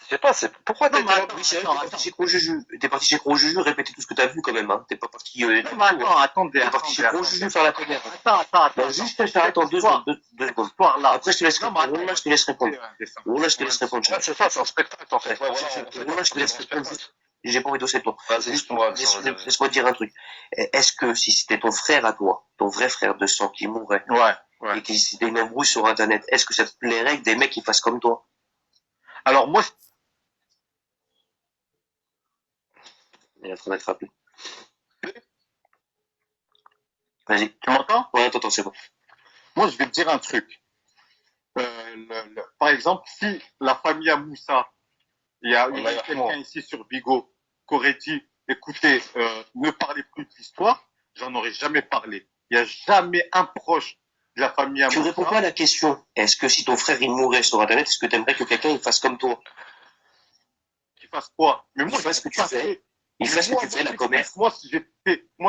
Je sais pas, c'est, pourquoi Non, t'as mais été là? attends, Oui, c'est vrai, attends, t'es parti attends. chez Gros-Juju. T'es parti chez Gros-Juju répéter tout ce que t'as vu quand même, hein. T'es pas parti Non, mais attends, attendez, t'es parti chez attendez, Gros-Juju attendez. faire la première. Attends. Non, juste, je t'arrête en Cette histoire, deux cette secondes. histoire-là. Après, je te laisse Non, mais répondre. attends, Là, je te laisse répondre. Là, je te on va laisse répondre. Ouais, c'est ça, c'est un spectacle, en fait. Ouais, voilà, on fait Là, je te laisse un répondre. spectacle. J'ai pas envie d'osser toi. Vas-y, Juste, dis-moi, vas-y, vas-y. laisse-moi te dire un truc. Est-ce que si c'était ton frère à toi, ton vrai frère de sang qui mourrait, Ouais. et qu'il c'était une embrouille sur Internet, est-ce que ça te plairait que des mecs qui fassent comme toi? Alors, moi, Il est en train d'être rappelé. Vas-y. tu m'entends? Ouais, attends, c'est bon. Moi, je vais te dire un truc. Par exemple, si la famille à Moussa, il y a Allah yarhamou. quelqu'un ici sur Bigot qui aurait dit, écoutez, ne parlez plus de l'histoire, j'en aurais jamais parlé. Il n'y a jamais un proche de la famille à Tu réponds pas à Moussa la question. Est-ce que si ton frère il mourait sur Internet, est-ce que tu aimerais que quelqu'un il fasse comme toi? qui fasse quoi. Mais Il moi, fasse ce que tu fais. Il Mais fait ce que moi, tu fais, la j'explique. commère. Moi,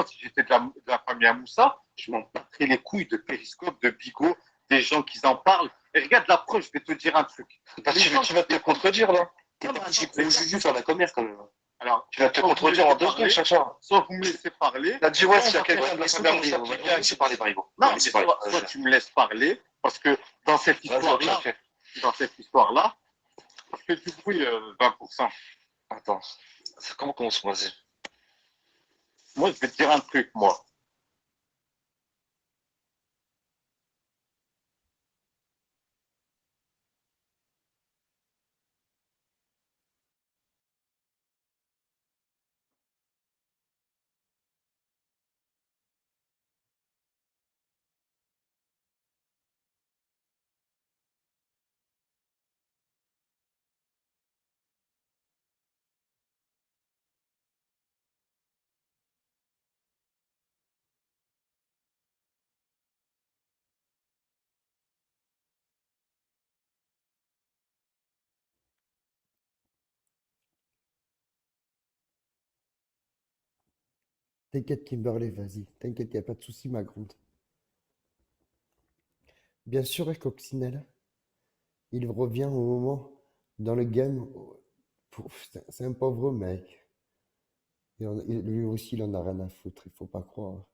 si j'étais de la famille à Moussa, je m'en battrais les couilles de Périscope, de Bigot, des gens qui en parlent. Et regarde la preuve, je vais te dire un truc. Bah, Les tu gens vas te qui- contredire, là. T'es Non, mais parti chez attends, les Gros Juju gars, faire la commère quand même. alors, Tu vas te soit vous me contredire en laissez 2 secondes, parler, chacha. soit vous me laissez parler, T'as dit, ouais, soit on s'il y a va quelqu'un faire- de la Laisse-nous famille à parler, Moussa on qui va vient, laisser parler Parigo. On Non, va mais laisser parler. soit tu me laisses parler, parce que dans cette vas-y, ok, histoire-là, ok. parce que du bruit, 20%. Attends. Comment commence, vas-y. Moi, je vais te dire un truc, moi. T'inquiète, Kimberley, vas-y. T'inquiète, y a pas de souci, ma grande. Bien sûr, et Coccinelle, il revient au moment dans le game. C'est un pauvre mec. Lui aussi, il en a rien à foutre, il faut pas croire.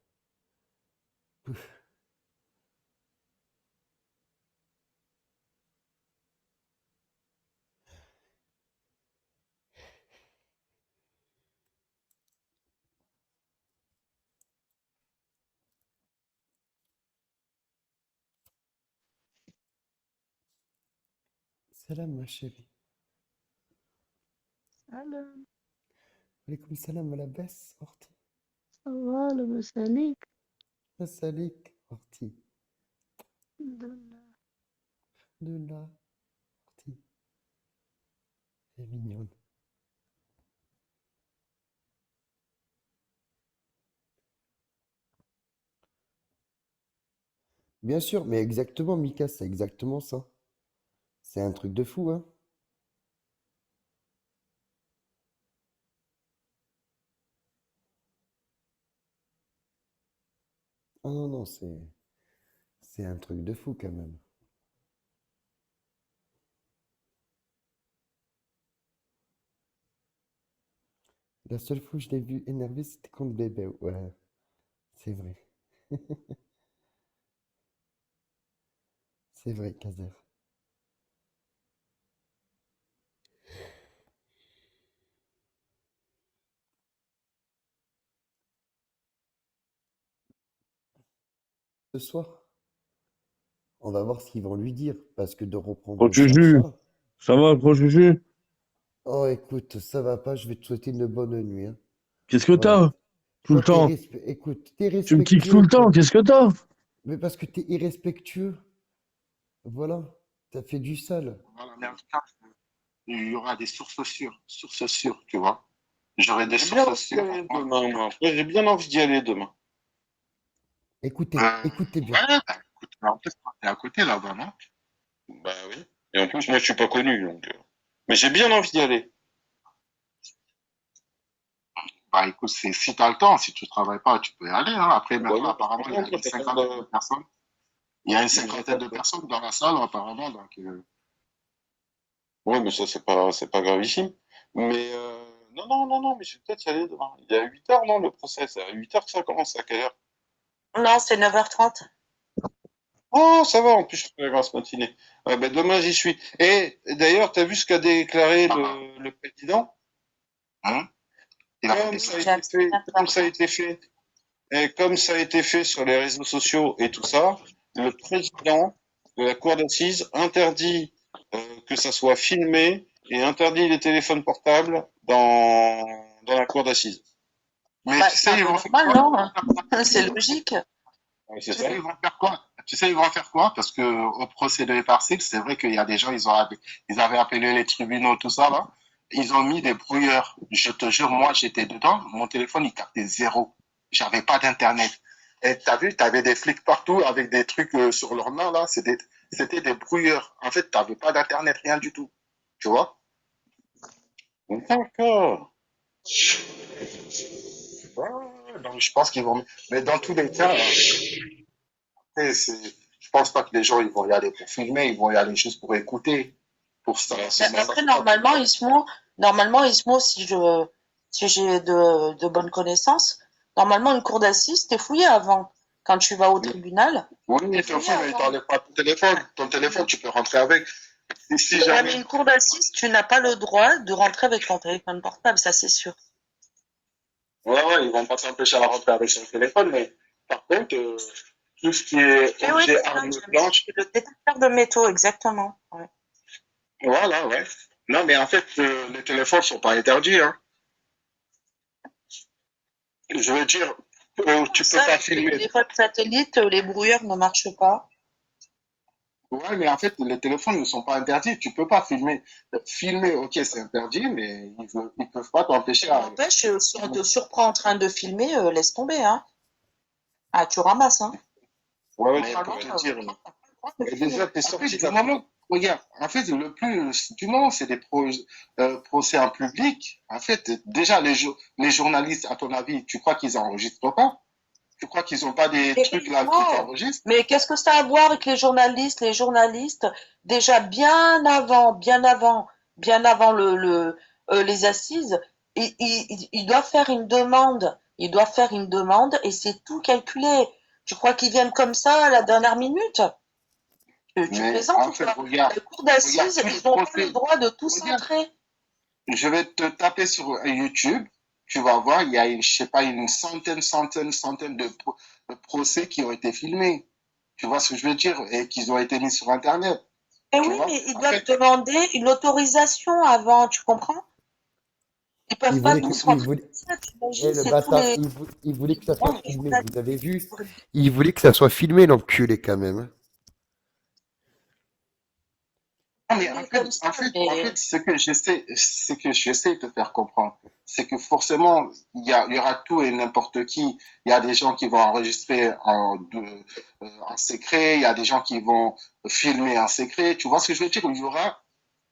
Salam, ma chérie. سلام Alaykoum salam à la baisse, Horty. صباح المساليك Salik Orti. De la Orti. Elle est mignonne. Bien sûr, mais exactement, Mika, c'est exactement ça. C'est un truc de fou, hein. Ah non, non, c'est un truc de fou quand même. La seule fois où je l'ai vu énervé, c'était contre bébé. Ouais, c'est vrai. C'est vrai, Kazer. Ce soir, on va voir ce qu'ils vont lui dire, parce que de reprendre Gros le chat, Juju, chat. ça va, gros Juju? Oh, écoute, ça va pas, je vais te souhaiter une bonne nuit, hein. Qu'est-ce que Voilà. t'as? Tout le Toi, temps. écoute, t'es Tu me kiffes tout respectueux, le temps, toi. qu'est-ce que t'as? Mais parce que t'es irrespectueux. Voilà. T'as fait du sale. Voilà, mais en tout cas, il y aura des sources sûres, tu vois. J'aurai des J'ai bien sources envie d'y sûres. aller demain, moi. Après, j'ai bien envie d'y aller demain. Écoutez bien. Ouais, bah, écoute, en plus, t'es à côté là-bas, non? Bah oui. Et en plus, moi, je suis pas connu, donc. Mais j'ai bien envie d'y aller. Bah écoute, si t'as le temps, si tu travailles pas, tu peux y aller, hein. Après, Bah maintenant, oui, apparemment, il y a une cinquantaine de personnes. Il y a une cinquantaine de personnes dans la salle, apparemment, donc Ouais, mais ça, c'est pas gravissime. Mais, non, non, non, non, mais je vais peut-être y aller demain. Il est à 8h, non, le procès? C'est à 8h que ça commence, à quelle heure? Non, c'est 9h30. Oh, ça va, en plus, je fais la grasse matinée. Ouais, ben, demain, j'y suis. Et, d'ailleurs, t'as vu ce qu'a déclaré le président? hein? Il a fait Comme des ça a J'ai été fait, comme ça a accéléré. été fait, et comme ça a été fait sur les réseaux sociaux et tout ça, le président de la cour d'assises interdit que ça soit filmé et interdit les téléphones portables dans la cour d'assises. Mais Bah, tu c'est sais, un ils peu vont faire normal, quoi? non? C'est logique. Ouais, Tu c'est sais, ça. ils vont faire quoi? Tu sais, ils vont faire quoi? Parce que au procès de Parcelles, c'est vrai qu'il y a des gens, ils avaient appelé les tribunaux, tout ça, là. Ils ont mis des brouilleurs. Je te jure, moi, j'étais dedans. Mon téléphone, il captait zéro. J'avais pas d'internet. Et t'as vu, t'avais des flics partout avec des trucs sur leurs mains, là. C'était des brouilleurs. En fait, t'avais pas d'internet, rien du tout. Tu vois? D'accord. Ouais, donc je pense qu'ils vont. Mais dans tous les cas, après, je pense pas que les gens ils vont y aller pour filmer, ils vont y aller juste pour écouter, pour ça. Ouais, Mais c'est ça. après, normalement, Ismo, si j'ai de bonnes connaissances, normalement, une cour d'assises, t'es fouillé avant. Quand tu vas au tribunal, Oui, t'es mais fouillé ils avant. t'enlèvent pas ton téléphone. Ton téléphone, tu peux rentrer avec. Et si Ouais, jamais. mais une cour d'assises, tu n'as pas le droit de rentrer avec ton téléphone portable, ça c'est sûr. Ouais, ouais, ils vont pas t'empêcher à rentrer avec son téléphone, mais par contre, tout ce qui est Et oui, objet c'est ça, arme James. blanche, C'est le détecteur de métaux, exactement. Ouais. voilà, ouais. Non, mais en fait, les téléphones sont pas interdits, hein. Je veux dire, tu peux Ça, pas les filmer. téléphones satellites, les brouilleurs ne marchent pas. Ouais, mais en fait, les téléphones ne sont pas interdits. Tu peux pas filmer. Filmer, ok, c'est interdit, mais ils peuvent pas t'empêcher Ça à. n'empêche, si on te surprend en train de filmer, laisse tomber, hein. Ah, tu ramasses, hein. Ouais, ouais, Normalement, pour te dire. t'as pas le droit de Et filmer. déjà, t'es Après, sorti du moment. Regarde, en fait, le plus du moment, c'est des procès en public. En fait, déjà, les journalistes, à ton avis, tu crois qu'ils enregistrent pas? Tu crois qu'ils ont pas des trucs là qui non. t'enregistrent? Mais qu'est-ce que ça a à voir avec les journalistes? Les journalistes, déjà bien avant les assises, ils doivent faire une demande. Ils doivent faire une demande et c'est tout calculé. Tu crois qu'ils viennent comme ça à la dernière minute? Tu Mais plaisantes en ou fait, quoi? regarde, La cour regarde d'assises, tous les ils n'ont pas le procès. droit de tout Regarde, centrer. je vais te taper sur YouTube. Tu vas voir, il y a, je sais pas, une centaine de procès qui ont été filmés. Tu vois ce que je veux dire? Et qui ont été mis sur Internet. Eh Tu oui, vois? mais ils En doivent fait, demander une autorisation avant, tu comprends? Ils peuvent Il pas voulait que, tous il rentrer voulait, comme ça, eh, t'imagines, le c'est tous bâtard, les... il voulait que ça soit Non, mais filmé. ça- Vous avez vu? Il voulait que ça soit filmé, l'enculé, quand même, hein. Non, mais il est comme ça, en mais... fait, ce que j'essaie de faire comprendre, c'est que forcément, il y aura tout et n'importe qui. Il y a des gens qui vont enregistrer en secret, il y a des gens qui vont filmer en secret. Tu vois ce que je veux dire? Il y aura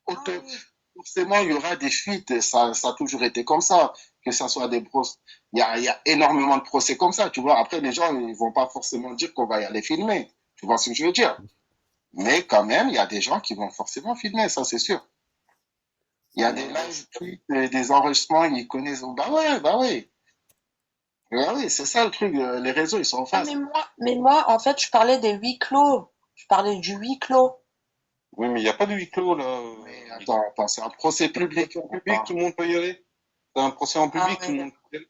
Ah autant, oui. forcément, il y aura des fuites. Ça a toujours été comme ça, que ça soit des procès. Il y a énormément de procès comme ça, tu vois. Après, les gens, ils vont pas forcément dire qu'on va y aller filmer. Tu vois ce que je veux dire? Mais quand même, il y a des gens qui vont forcément filmer, ça c'est sûr. Il y a des live tweets, des enregistrements, ils connaissent. Bah ouais. Bah oui, c'est ça le truc. Les réseaux, ils sont en Ah, face. mais moi, en fait, je parlais des huis clos. Je parlais du huis clos. Oui, mais il n'y a pas de huis clos, là. Mais attends, c'est un procès public. En public, tout le monde peut y aller. C'est un procès en Ah public, tout le ouais. monde peut y aller.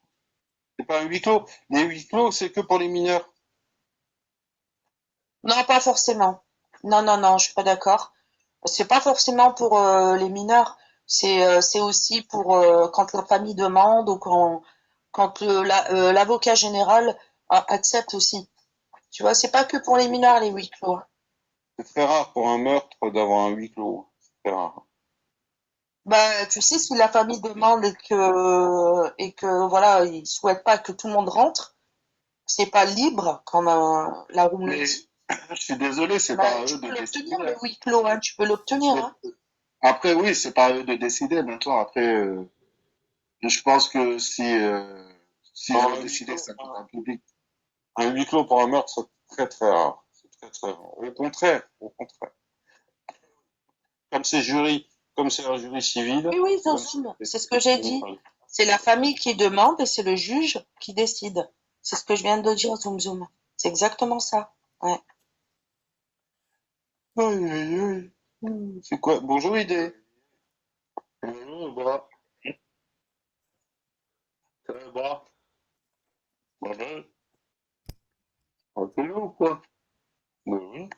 C'est pas un huis clos. Les huis clos, c'est que pour les mineurs. Non, pas forcément. Non, je suis pas d'accord. C'est pas forcément pour les mineurs. C'est aussi pour quand la famille demande ou quand l'avocat général accepte aussi. Tu vois, c'est pas que pour les mineurs les huis clos. C'est très rare pour un meurtre d'avoir un huis clos. C'est très rare. Bah, tu sais, si la famille demande et que voilà, ils souhaitent pas que tout le monde rentre, c'est pas libre comme la room le Mais dit. je suis désolé, c'est Bah, pas à tu eux de peux décider. l'obtenir le huis clos, hein, tu peux l'obtenir, hein. Après, oui, c'est pas à eux de décider. Maintenant, après, je pense que s'ils Non, ont un huis décidé que clos, ça doit être public. un huis clos pour un meurtre, c'est très très rare. C'est très très rare. Au contraire, au contraire. Comme c'est jury, comme c'est un jury civil, Oui, comme Zozoum, c'est ce que j'ai dit. C'est la famille qui demande et c'est le juge qui décide. C'est ce que je viens de dire, Zoom Zoom. C'est exactement ça. Ouais. Aïe, aïe, aïe. C'est quoi? Bonjour, idée. Bonjour, bras. Ça va, bras? Bonjour. Rappelez-vous ou quoi? Ben oui.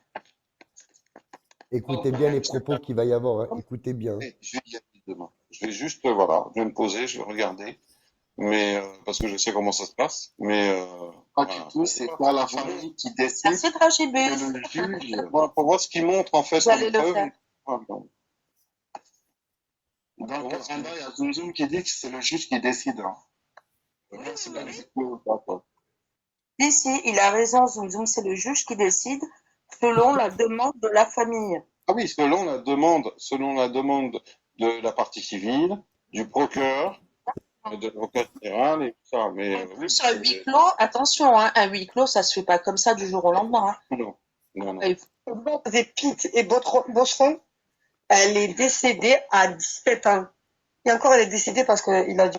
Écoutez bien les propos qu'il va y avoir, hein. Écoutez bien, hein. Je vais y aller demain. Je vais juste, voilà, je vais me poser, je vais regarder. Mais, parce que je sais comment ça se passe. Mais, Pas voilà. du tout, c'est pas la famille qui décide, Merci de Ragibus. c'est le juge. Voilà, pour voir ce qu'ils montrent, en fait, Vous comme allez le preuve. faire. Ah, bon. Donc, en bas, il y a Zoom Zoom qui dit que c'est le juge qui décide, hein. C'est pas le juge. D'accord. Si, il a raison, Zoom Zoom, c'est le juge qui décide selon la demande de la famille. Ah oui, selon la demande de la partie civile, du procureur, de l'avocat général et tout ça. Mais, En oui, plus, un huis clos, attention, hein, un huis clos, ça se fait pas comme ça du jour au lendemain, hein. non, non, non. Et Pete et Bocheron, elle est décédée à 17 ans. Et encore, elle est décédée parce qu'il a dit.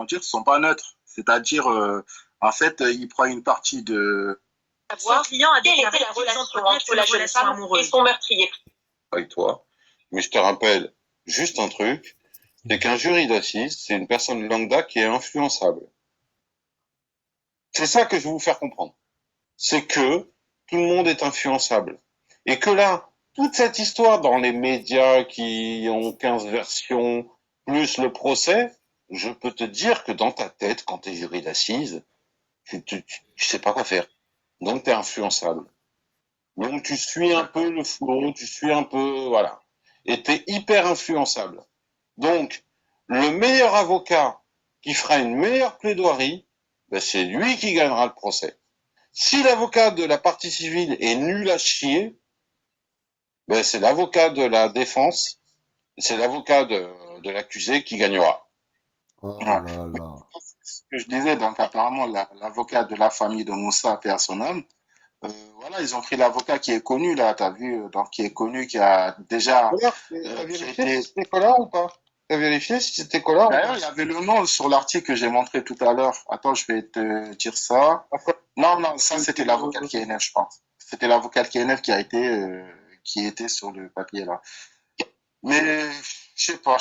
Dire, sont pas neutres. C'est-à-dire, en fait, ils prennent une partie de. Son client a déclaré la relation entre la jeune femme et son meurtrier. Avec toi. Mais je te rappelle juste un truc, c'est qu'un jury d'assises, c'est une personne lambda qui est influençable. C'est ça que je veux vous faire comprendre. C'est que tout le monde est influençable. Et que là, toute cette histoire dans les médias qui ont 15 versions, plus le procès, je peux te dire que dans ta tête, quand tu es jury d'assises, tu sais pas quoi faire. Donc tu es influençable. Donc tu suis un peu le flow, tu suis un peu, voilà. Et tu es hyper influençable. Donc, le meilleur avocat qui fera une meilleure plaidoirie, ben c'est lui qui gagnera le procès. Si l'avocat de la partie civile est nul à chier, ben c'est l'avocat de la défense, c'est l'avocat de l'accusé qui gagnera. Oh Ah. là là. Ce que je disais, donc apparemment, l'avocat de la famille de Moussa, paix à son âme, voilà, ils ont pris l'avocat qui est connu, là, t'as vu, donc qui est connu, qui a déjà. D'ailleurs, t'as vérifié si c'était Collard ou pas? T'as vérifié si c'était Collard ou D'ailleurs, pas? il y avait le nom sur l'article que j'ai montré tout à l'heure. Attends, je vais te dire ça. Non, ça c'était l'avocat KNF, je pense. C'était l'avocat KNF qui était sur le papier là. Mais je sais pas.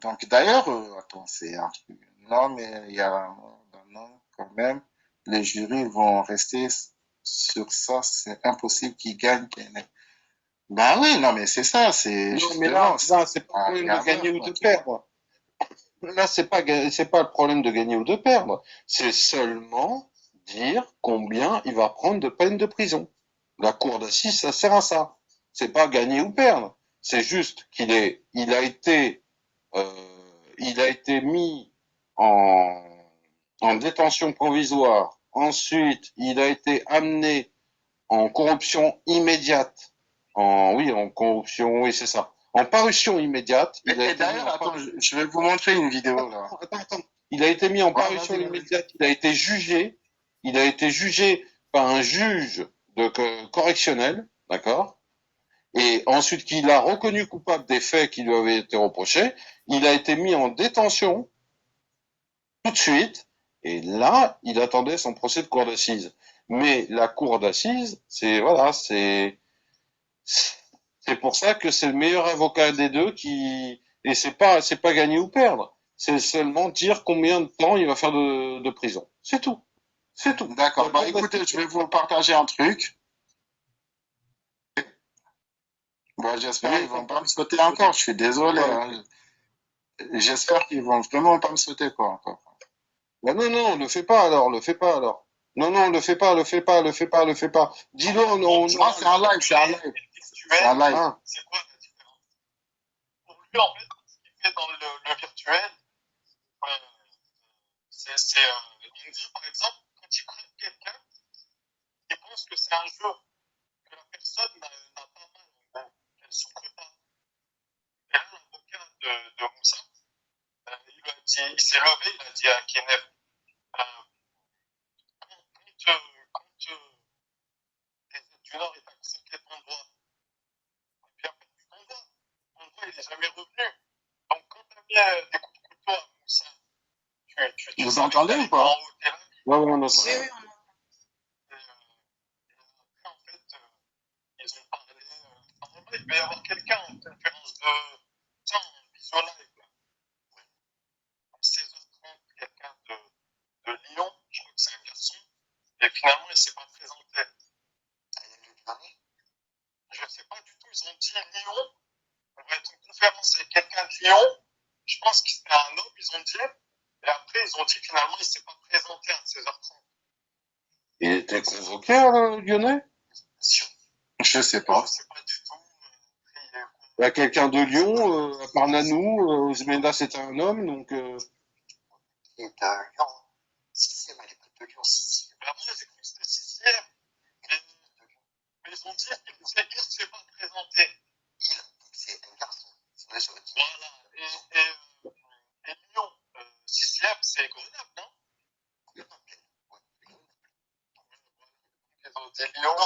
Donc d'ailleurs, attends, c'est un truc. Non, mais il y a non, quand même, les jurys vont rester sur ça. C'est impossible qu'ils gagnent. Ben oui, non, mais c'est ça, c'est Non, mais là, justement, c'est pas le un problème de gagner gardeur, ou quoi, de tu vois. perdre. Là, c'est pas le problème de gagner ou de perdre. C'est seulement dire combien il va prendre de peine de prison. La cour d'assises, ça sert à ça. C'est pas gagner ou perdre. C'est juste euh, il a été mis en, en détention provisoire. Ensuite, il a été amené en corruption immédiate. En corruption, oui, c'est ça. En parution immédiate. Et d'ailleurs, attends, je vais vous montrer une vidéo là. Attends. Il a été mis en parution vas-y. immédiate. Il a été jugé. Il a été jugé par un juge correctionnel, d'accord? Et ensuite qu'il a reconnu coupable des faits qui lui avaient été reprochés, il a été mis en détention tout de suite. Et là, il attendait son procès de cour d'assises. Mais la cour d'assises, c'est pour ça que c'est le meilleur avocat des deux et c'est pas gagner ou perdre. C'est seulement dire combien de temps il va faire de prison. C'est tout. C'est tout. D'accord. Bah écoutez, je vais vous partager un truc. Bon, j'espère qu'ils vont pas me sauter encore. Je suis désolé. Hein. J'espère qu'ils vont vraiment pas me sauter quoi encore. Ben non, le fais pas alors, le fais pas alors. Non, le fais pas. Dis-le, Non, c'est un live, c'est un live. C'est un live. Ah. C'est quoi la différence? Pour lui, en fait, ce qu'il fait dans le virtuel, il me dit, par exemple, quand il crève quelqu'un, il pense que c'est un jeu, que la personne n'a pas mal, en gros, qu'elle souffre pas. Et là, l'avocat de Moussa, il s'est levé, il a dit à Kenef, quand les aides du Nord est accepté ton droit, et puis après, ton droit, il n'est jamais revenu. Donc, quand tu as mis des coups de couteau à Moussa, tu Vous entendez ou pas? Ouais, on entend. Oui, on entend. Et après, en fait, ils ont parlé. Normalement, il devait y avoir quelqu'un en conférence en visio live. À 16h30, quelqu'un de Lyon, je crois que c'est un garçon, et finalement, il ne s'est pas présenté. Je ne sais pas du tout, ils ont dit Lyon, on va être en conférence avec quelqu'un de Lyon, je pense que c'était un homme, ils ont dit, et après, ils ont dit finalement, il ne s'est pas présenté à 16h30. Il était convoqué, Lyonnais? Je sais pas. Je sais pas du tout. Il y a quelqu'un de Lyon, à part Nanou, Zmenda c'était un homme, donc. Il est à Lyon. 6e à l'époque de Lyon, 6e. Moi, j'ai cru que c'était 6e. Mais ils ont dit qu'il ne s'est pas présenté. C'est un garçon. C'est vrai, j'aurais dit. Voilà. Et Lyon, 6e, c'est Grenoble, non? Ils ont dit Lyon.